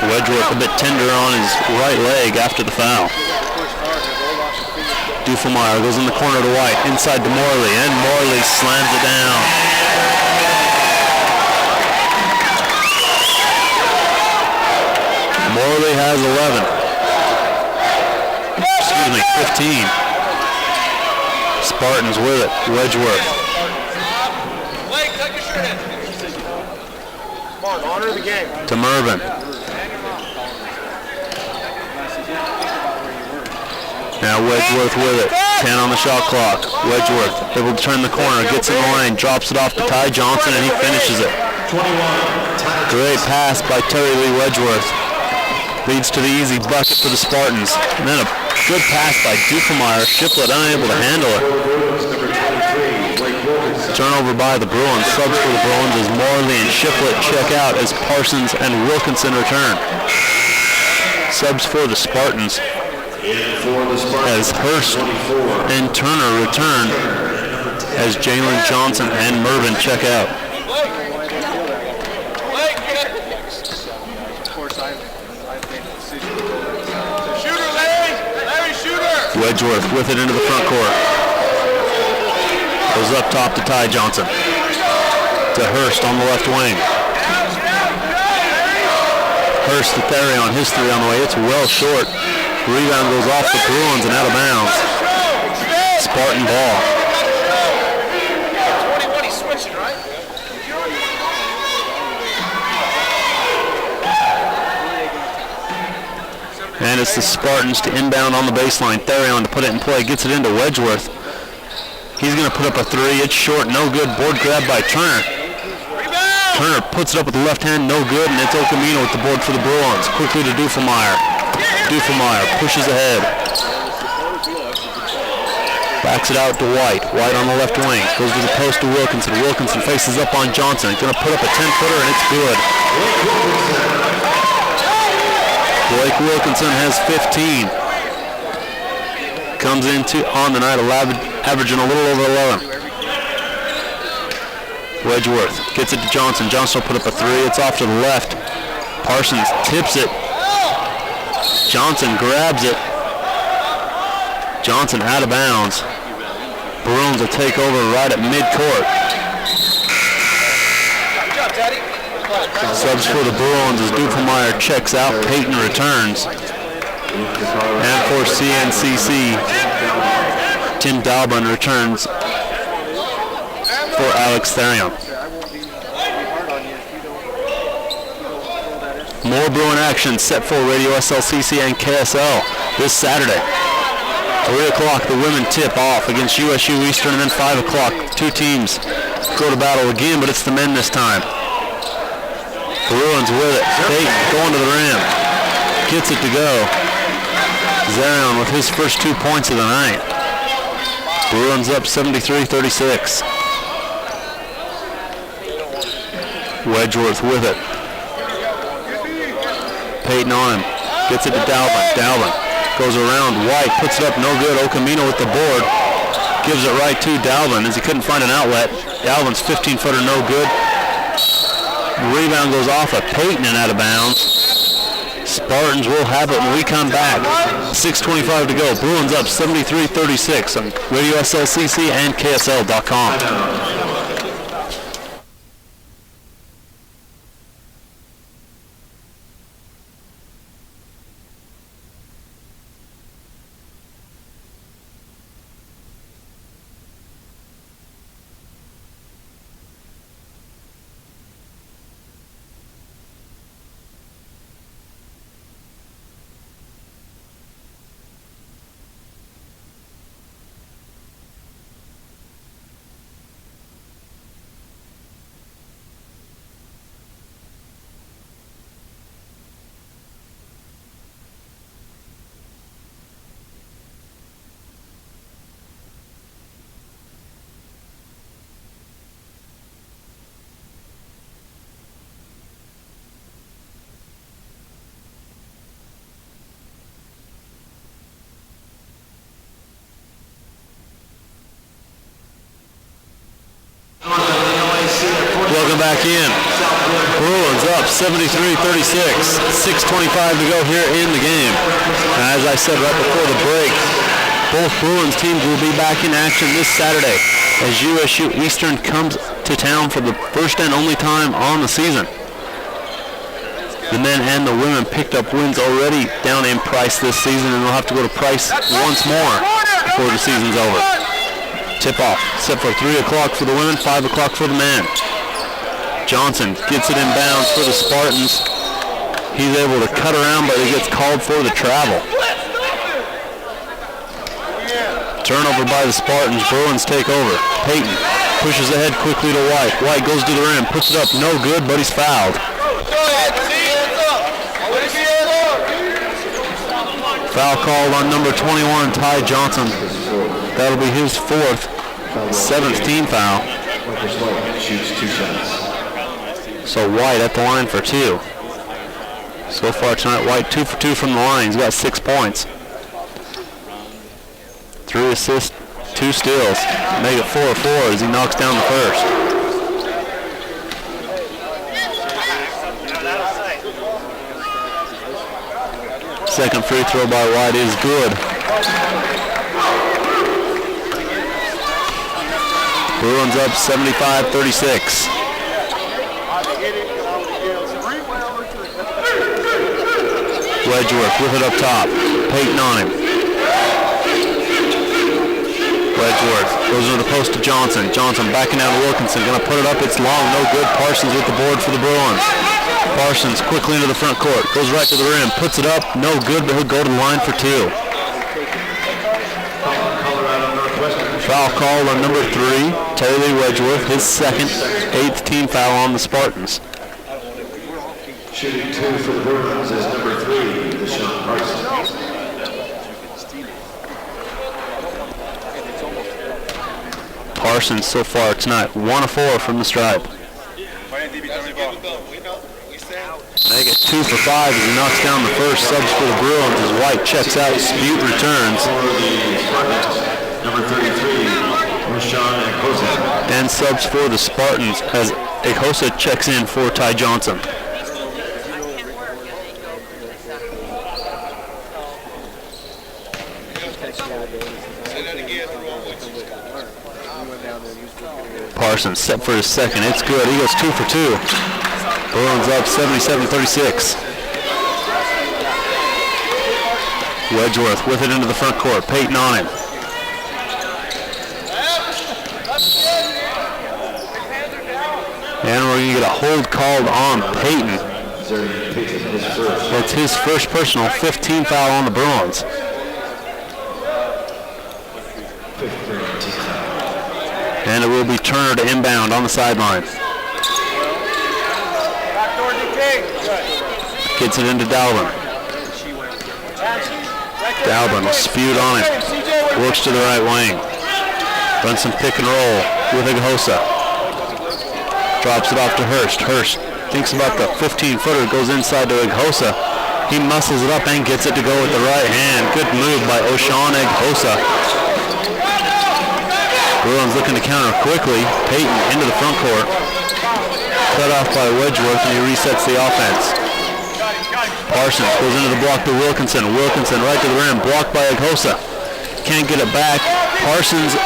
Wedgeworth a bit tender on his right leg after the foul. Duffelmeyer goes in the corner to White, inside to Morley, and Morley slams it down. Morley has 11. Excuse me, 15. Spartans with it. Wedgeworth. Blake, tuck your shirt in. Come on, honor the game. To Mervin. Now Wedgeworth with it. 10 on the shot clock. Wedgeworth able to turn the corner, gets in the lane, drops it off to Ty Johnson, and he finishes it. Great pass by Terry Lee Wedgeworth. Leads to the easy bucket for the Spartans. And then a good pass by Duffelmeyer. Shiflett unable to handle it. Turnover by the Bruins. Subs for the Bruins as Morley and Shiflett check out as Parsons and Wilkinson return. Subs for the Spartans as Hurst and Turner return as Jalen Johnson and Mervin check out. Wedgeworth with it into the front court. Goes up top to Ty Johnson. To Hurst on the left wing. Hurst to Therion, his three on the way. It's well short. Rebound goes off the Bruins and out of bounds. Spartan ball. 21, he's switching, right? And it's the Spartans to inbound on the baseline. Therion to put it in play. Gets it into Wedgeworth. He's going to put up a three. It's short. No good. Board grab by Turner. Turner puts it up with the left hand. No good. And it's Okamina with the board for the Bruins. Quickly to Duffelmeyer. Duffelmeyer pushes ahead. Backs it out to White. White on the left wing. Goes to the post to Wilkinson. Wilkinson faces up on Johnson. Going to put up a 10-footer, and it's good. Blake Wilkinson has 15. Comes into on the night averaging a little over 11. Wedgeworth gets it to Johnson. Johnson will put up a three. It's off to the left. Parsons tips it. Johnson grabs it. Johnson out of bounds. Bruins will take over right at midcourt. Subs for the Bruins as Duffelmeyer checks out. Peyton returns. And for CNCC, Tim Dalbun returns for Alex Therion. More Bruin action set for Radio SLCC and KSL this Saturday. 3 o'clock, the women tip off against USU Eastern, and then 5 o'clock, two teams go to battle again, but it's the men this time. Bruins with it. Peyton going to the rim. Gets it to go. Zarion with his first 2 points of the night. Bruins up 73-36. Wedgeworth with it. Peyton on him. Gets it to Dalvin. Dalvin Goes around White, puts it up, no good. Ocamino with the board. Gives it right to Dalvin as he couldn't find an outlet. Dalvin's 15-footer, no good. Rebound goes off of Peyton and out of bounds. Spartans will have it when we come back. 6:25 to go. Bruins up 73-36 on Radio SLCC and KSL.com. Welcome back in. Bruins up 73-36. 6:25 to go here in the game. And as I said right before the break, both Bruins teams will be back in action this Saturday as USU Eastern comes to town for the first and only time on the season. The men and the women picked up wins already down in Price this season, and they'll have to go to Price once more before the season's over. Tip-off set for 3 o'clock for the women, 5 o'clock for the men. Johnson gets it in bounds for the Spartans. He's able to cut around, but he gets called for the travel. Turnover by the Spartans. Bruins take over. Peyton pushes ahead quickly to White. White goes to the rim, puts it up, no good, but he's fouled. Foul called on number 21, Ty Johnson. That'll be his 4th, 7th team foul. So White at the line for 2. So far tonight, White 2 for 2 from the line. He's got 6 points. 3 assists, 2 steals. Make it 4-4 as he knocks down the first. Second free throw by White is good. Bruins up 75-36. Wedgeworth with it up top. Peyton on him. Wedgeworth goes into the post to Johnson. Johnson backing out to Wilkinson. Going to put it up. It's long. No good. Parsons with the board for the Bruins. Parsons quickly into the front court. Goes right to the rim. Puts it up. No good, but he'll go to the line for 2. Foul call on number 3, Taylor Wedgeworth. His 2nd, 8th team foul on the Spartans. Shooting 2 for the Bruins is number 3, Deshaun Parsons. Parsons so far tonight, 1 of 4 from the stripe. Make it 2 for 5 as he knocks down the first. Subs for the Bruins as White checks out. Spute returns. Number 33, Rashawn Echosa. And subs for the Spartans as Echosa checks in for Ty Johnson. Parsons set for his 2nd. It's good. He goes 2 for 2. Bruins up 77-36. Wedgeworth with it into the front court. Peyton on him. And we're going to get a hold called on Peyton. That's his first personal, 15 foul on the Bruins. And it will be Turner to inbound on the sideline. Gets it into Dalvin. Dalvin will spew on it. Works to the right wing. Runs some pick and roll with Echosa. Drops it off to Hurst. Hurst thinks about the 15-footer, goes inside to Echosa. He muscles it up and gets it to go with the right hand. Good move by Oshawn Eghosa. Bruins looking to counter quickly. Peyton into the front court. Cut off by Wedgeworth, and he resets the offense. Parsons goes into the block to Wilkinson. Wilkinson right to the rim, blocked by Eghosa. Can't get it back. Parsons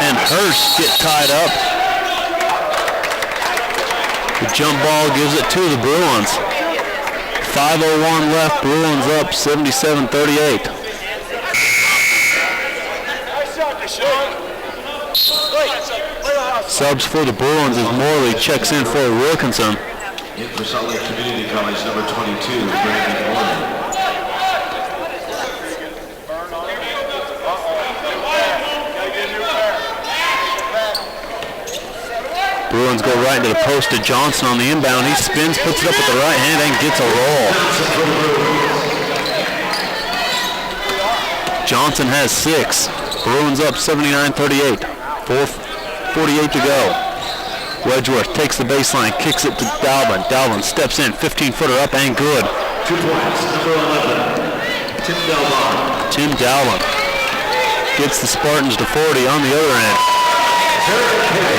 and Hurst get tied up. The jump ball gives it to the Bruins. 5:01 left. Bruins up 77-38. Subs for the Bruins as Morley checks in for Wilkinson. In for Salt Lake Community College, number 22, Brandon Morley. Bruins go right into the post to Johnson on the inbound. He spins, puts it up with the right hand, and gets a roll. Johnson has 6. Bruins up 79-38. 4:48 to go. Wedgeworth takes the baseline, kicks it to Dalvin. Dalvin steps in, 15-footer up and good. 2 points, number 11, Tim Dalvin. Tim Dalvin gets the Spartans to 40 on the other end.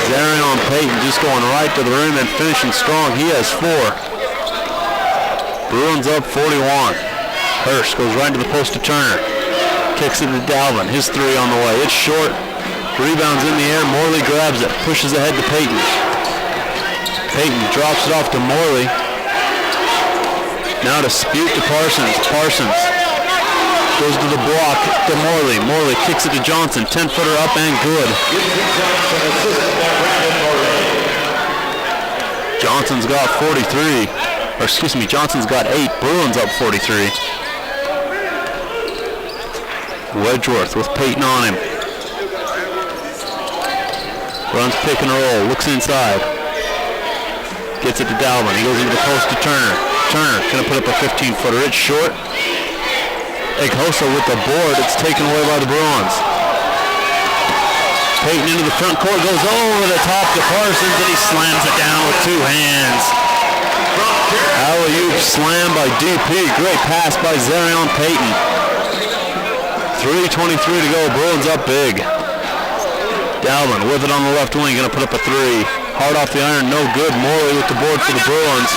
Zarion Payton just going right to the rim and finishing strong. He has 4. Bruins up 41. Hurst goes right to the post to Turner. Kicks it to Dalvin. His 3 on the way. It's short. Rebounds in the air. Morley grabs it. Pushes ahead to Payton. Payton drops it off to Morley. Now to Spute to Parsons. Parsons goes to the block to Morley. Morley kicks it to Johnson. 10-footer up and good. Johnson's got 43. Or excuse me, Johnson's got 8. Bruins up 43. Wedgeworth with Payton on him. Runs pick and roll. Looks inside. Gets it to Dalvin. He goes into the post to Turner. Turner going to put up a 15-footer. It's short. Eghosa with the board. It's taken away by the Bruins. Payton into the front court. Goes over the top to Parsons, and he slams it down with 2 hands. Alley-oop slam by DP. Great pass by Zarion Payton. 3:23 to go. Bruins up big. Dalvin with it on the left wing. Going to put up a 3. Hard off the iron. No good. Morley with the board for the Bruins.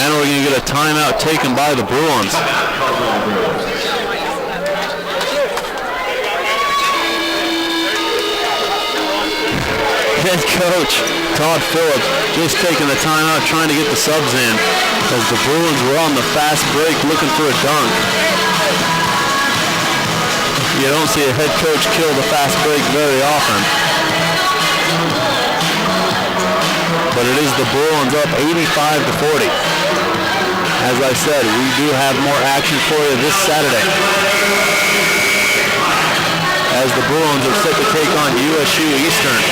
And we're going to get a timeout taken by the Bruins. Head coach Todd Phillips just taking the timeout, trying to get the subs in as the Bruins were on the fast break looking for a dunk. You don't see a head coach kill the fast break very often. But it is the Bruins up 85-40. As I said, we do have more action for you this Saturday, as the Bruins are set to take on USU Eastern.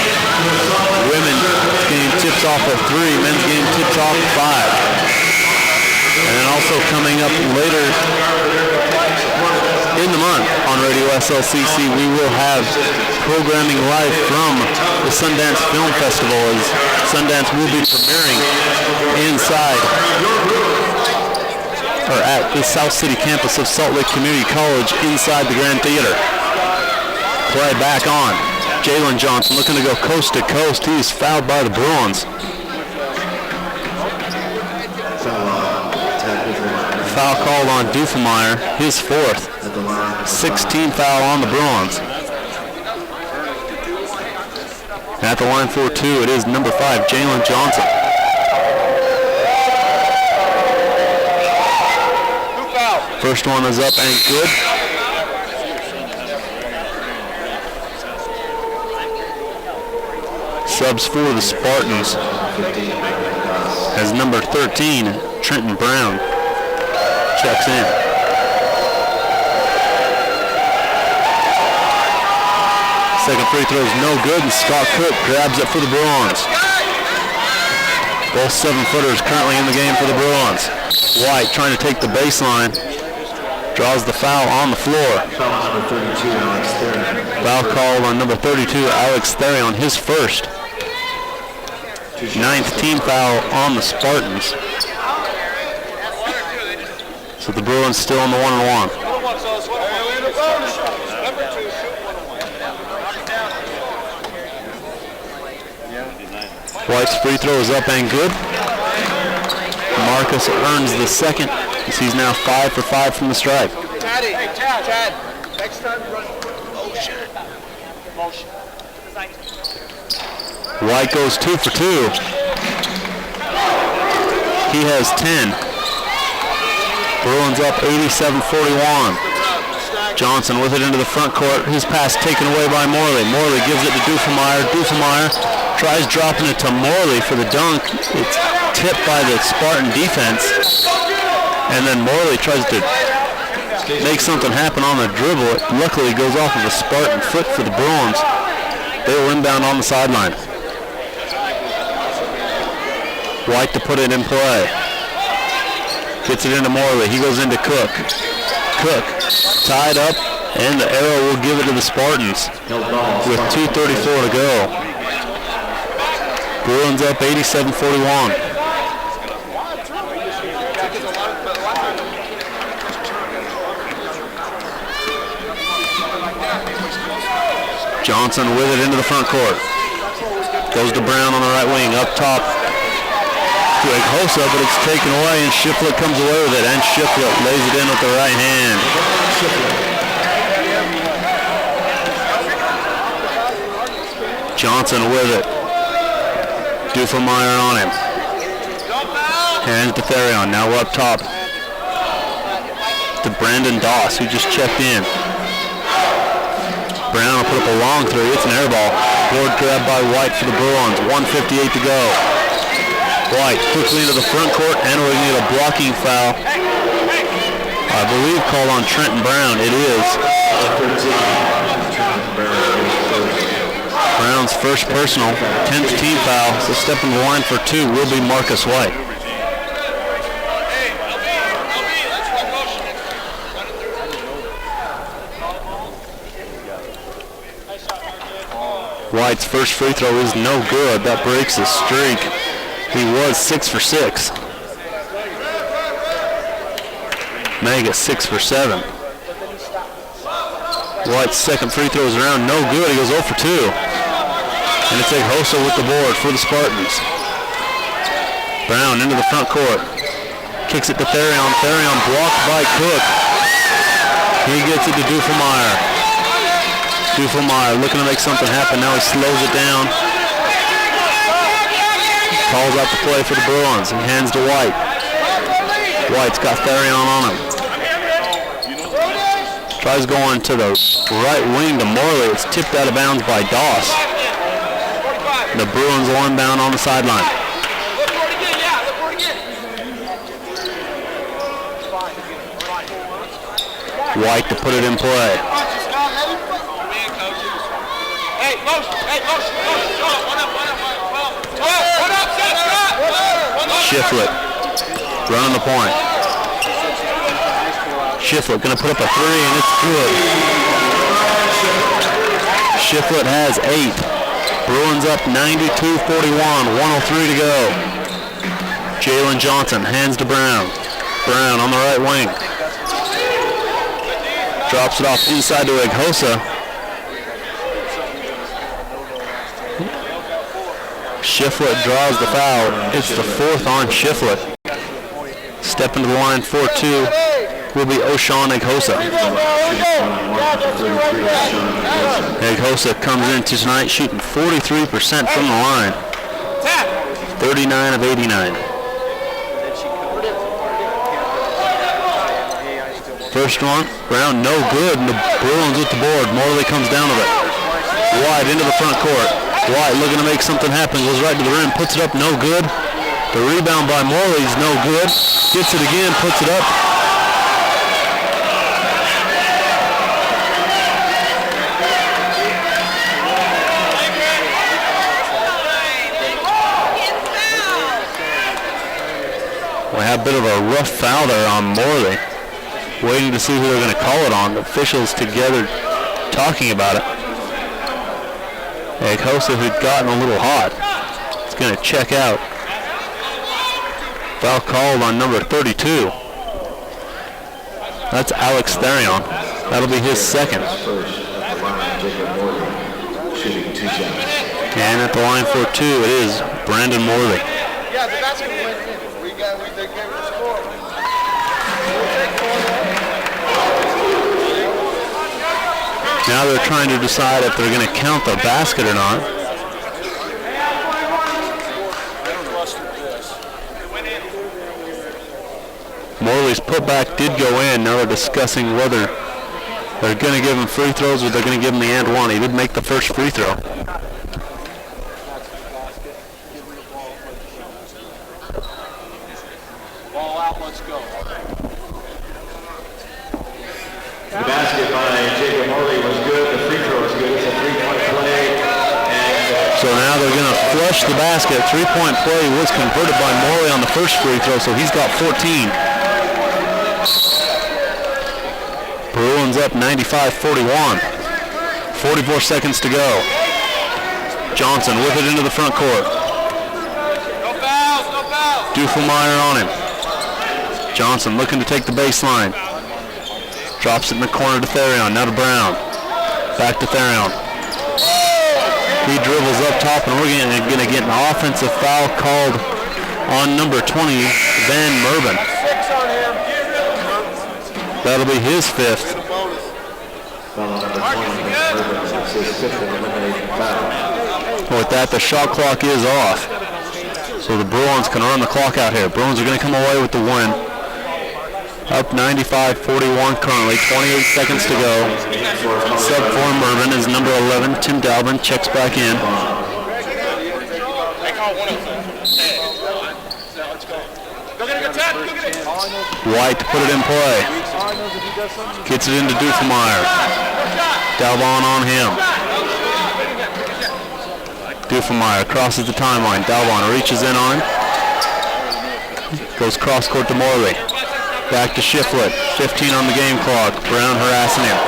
Women's game tips off at 3, men's game tips off at 5. And then also coming up later in the month on Radio SLCC, we will have programming live from the Sundance Film Festival, as Sundance will be premiering inside or at the South City campus of Salt Lake Community College inside the Grand Theater. Play back on. Jalen Johnson looking to go coast to coast. He is fouled by the Bruins. Foul called on Doofenmeyer, his 4th. 16 foul on the Bruins. At the line for 2, it is number 5, Jalen Johnson. First one is up and good. Subs for the Spartans as number 13, Trenton Brown, checks in. Second free throw is no good, and Scott Cook grabs it for the Bruins. Both 7-footers currently in the game for the Bruins. White trying to take the baseline. Draws the foul on the floor. Foul called on number 32, Alex Therion, his 1st. 9th team foul on the Spartans. So the Bruins still on the 1-1. White's free throw is up and good. Marcus earns the second. He's now 5 for 5 from the stripe. Hey, Tad. Next time you run motion. White goes 2 for 2. He has 10. Bruins up 87-41. Johnson with it into the front court. His pass taken away by Morley. Morley gives it to Doofenmeyer. Doofenmeyer tries dropping it to Morley for the dunk. It's tipped by the Spartan defense. And then Morley tries to make something happen on the dribble. It luckily goes off of a Spartan foot for the Bruins. They will inbound on the sideline. White to put it in play. Gets it into Morley. He goes into Cook. Cook tied up, and the arrow will give it to the Spartans with 2:34 to go. Bruins up 87-41. Johnson with it into the front court. Goes to Brown on the right wing. Up top to Eghosa, but it's taken away, and Shiflett comes away with it, and Shiflett lays it in with the right hand. Johnson with it. Doofenmeyer on him. Hands to Therion. Now up top to Brandon Doss, who just checked in. Brown will put up a long three. It's an air ball. Board grab by White for the Bruins. 1:58 to go. White quickly into the front court, and we need a blocking foul. I believe called on Trenton Brown. It is. Brown's first personal, 10th team foul. So stepping the line for 2 will be Marcus White. White's first free throw is no good. That breaks his streak. He was 6 for 6. Mega 6 for 7. White's second free throw is around, no good. He goes 0 for 2. And it's Eghosa with the board for the Spartans. Brown into the front court. Kicks it to Therion. Therion blocked by Cook. He gets it to Doofenmeyer. Doofenmeyer looking to make something happen. Now he slows it down. Calls out the play for the Bruins and hands to White. White's got Therion on him. Tries going to the right wing to Morley. It's tipped out of bounds by Doss. The Bruins will inbound on the sideline. White to put it in play. Shiflett running the point. Shiflett going to put up a 3, and it's good. Shiflett has 8. Bruins up 92-41, 1:03 to go. Jalen Johnson hands to Brown. Brown on the right wing. Drops it off inside to Eghosa. Shiflett draws the foul. It's the 4th on Shiflett. Stepping to the line for 2 will be Oshawn Eghosa. Eghosa comes into tonight shooting 43% from the line. 39 of 89. First one, Brown no good, and the Bruins with the board. Morley comes down with it. White into the front court. White looking to make something happen, goes right to the rim, puts it up, no good. The rebound by Morley's no good. Gets it again, puts it up. We have a bit of a rough foul there on Morley. Waiting to see who they're going to call it on. The officials together talking about it. Eghosa, who'd gotten a little hot, is going to check out. Foul called on number 32. That's Alex Therion. That'll be his second. First at the line, Jacob Morley, shooting 2 shots. And at the line for 2, it is Brandon Morley. Yeah, the basket went in. We gave it the score. Now they're trying to decide if they're going to count the basket or not. Morley's putback did go in. Now they're discussing whether they're going to give him free throws or they're going to give him the and one. He did make the first free throw. Ball out, let's go. The basket by Jacob Morley was good. The free throw was good. It's a 3-point play. So now they're going to flush the basket. 3-point play was converted by Morley on the first free throw, so he's got 14. Bruins up 95-41. 44 seconds to go. Johnson with it into the front court. No fouls, no fouls. Duffelmeyer on him. Johnson looking to take the baseline. Drops it in the corner to Therion. Now to Brown. Back to Therion. He dribbles up top, and we're going to get an offensive foul called on number 20, Van Merben. 6 on him. That'll be his 5th. Foul on number 20, that's his 5th eliminating foul. With that, the shot clock is off. So the Bruins can run the clock out here. Bruins are going to come away with the win. Up 95-41 currently, 28 seconds to go. Sub for Mervin is number 11, Tim Dalvin, checks back in. White to put it in play. Gets it into Duffelmeyer. Dalvin on him. Duffelmeyer crosses the timeline. Dalvin reaches in on him. Goes cross court to Morley. Back to Shiflett. 15 on the game clock. Brown harassing him.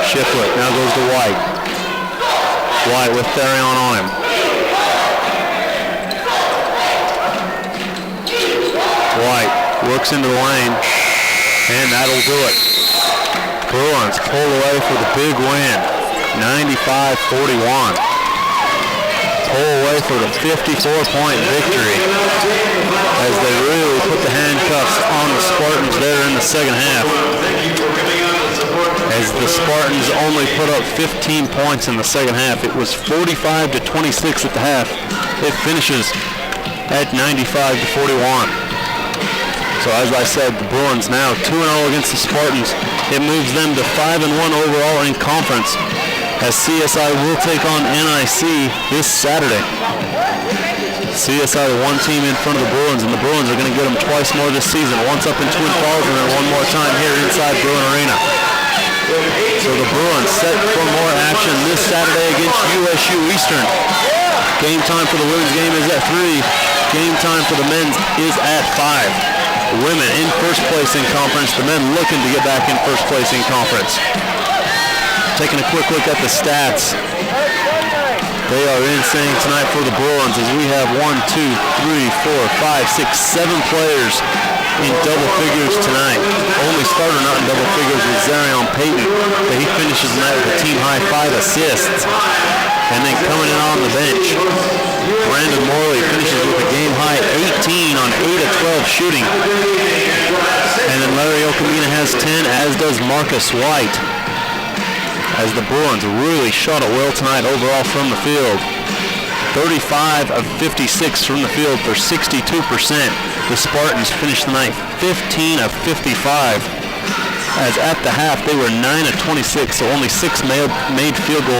Shiflett now goes to White. White with Therion on him. White works into the lane, and that'll do it. Bruins pull away for the big win. 95-41. Pull away for the 54-point victory as they really put the handcuffs on the Spartans there in the second half. As the Spartans only put up 15 points in the second half. It was 45-26 at the half. It finishes at 95-41. So as I said, the Bruins now 2-0 against the Spartans. It moves them to 5-1 overall in conference, as CSI will take on NIC this Saturday. CSI, the one team in front of the Bruins, and the Bruins are going to get them twice more this season. Once up in Twin Falls and then one more time here inside Bruin Arena. So the Bruins set for more action this Saturday against USU Eastern. Game time for the women's game is at 3. Game time for the men's is at 5. Women in first place in conference. The men looking to get back in first place in conference. Taking a quick look at the stats. They are insane tonight for the Bruins as we have 1, 2, 3, 4, 5, 6, 7 players in double figures tonight. Only starter not in double figures is Zarion Payton, but he finishes the night with a team high 5 assists. And then coming in on the bench, Brandon Morley finishes with a game high 18 on 8 of 12 shooting. And then Larry Okamina has 10, as does Marcus White. As the Bruins really shot it well tonight overall from the field. 35 of 56 from the field for 62%. The Spartans finished the night 15 of 55. As at the half, they were 9 of 26, so only 6 made field goals.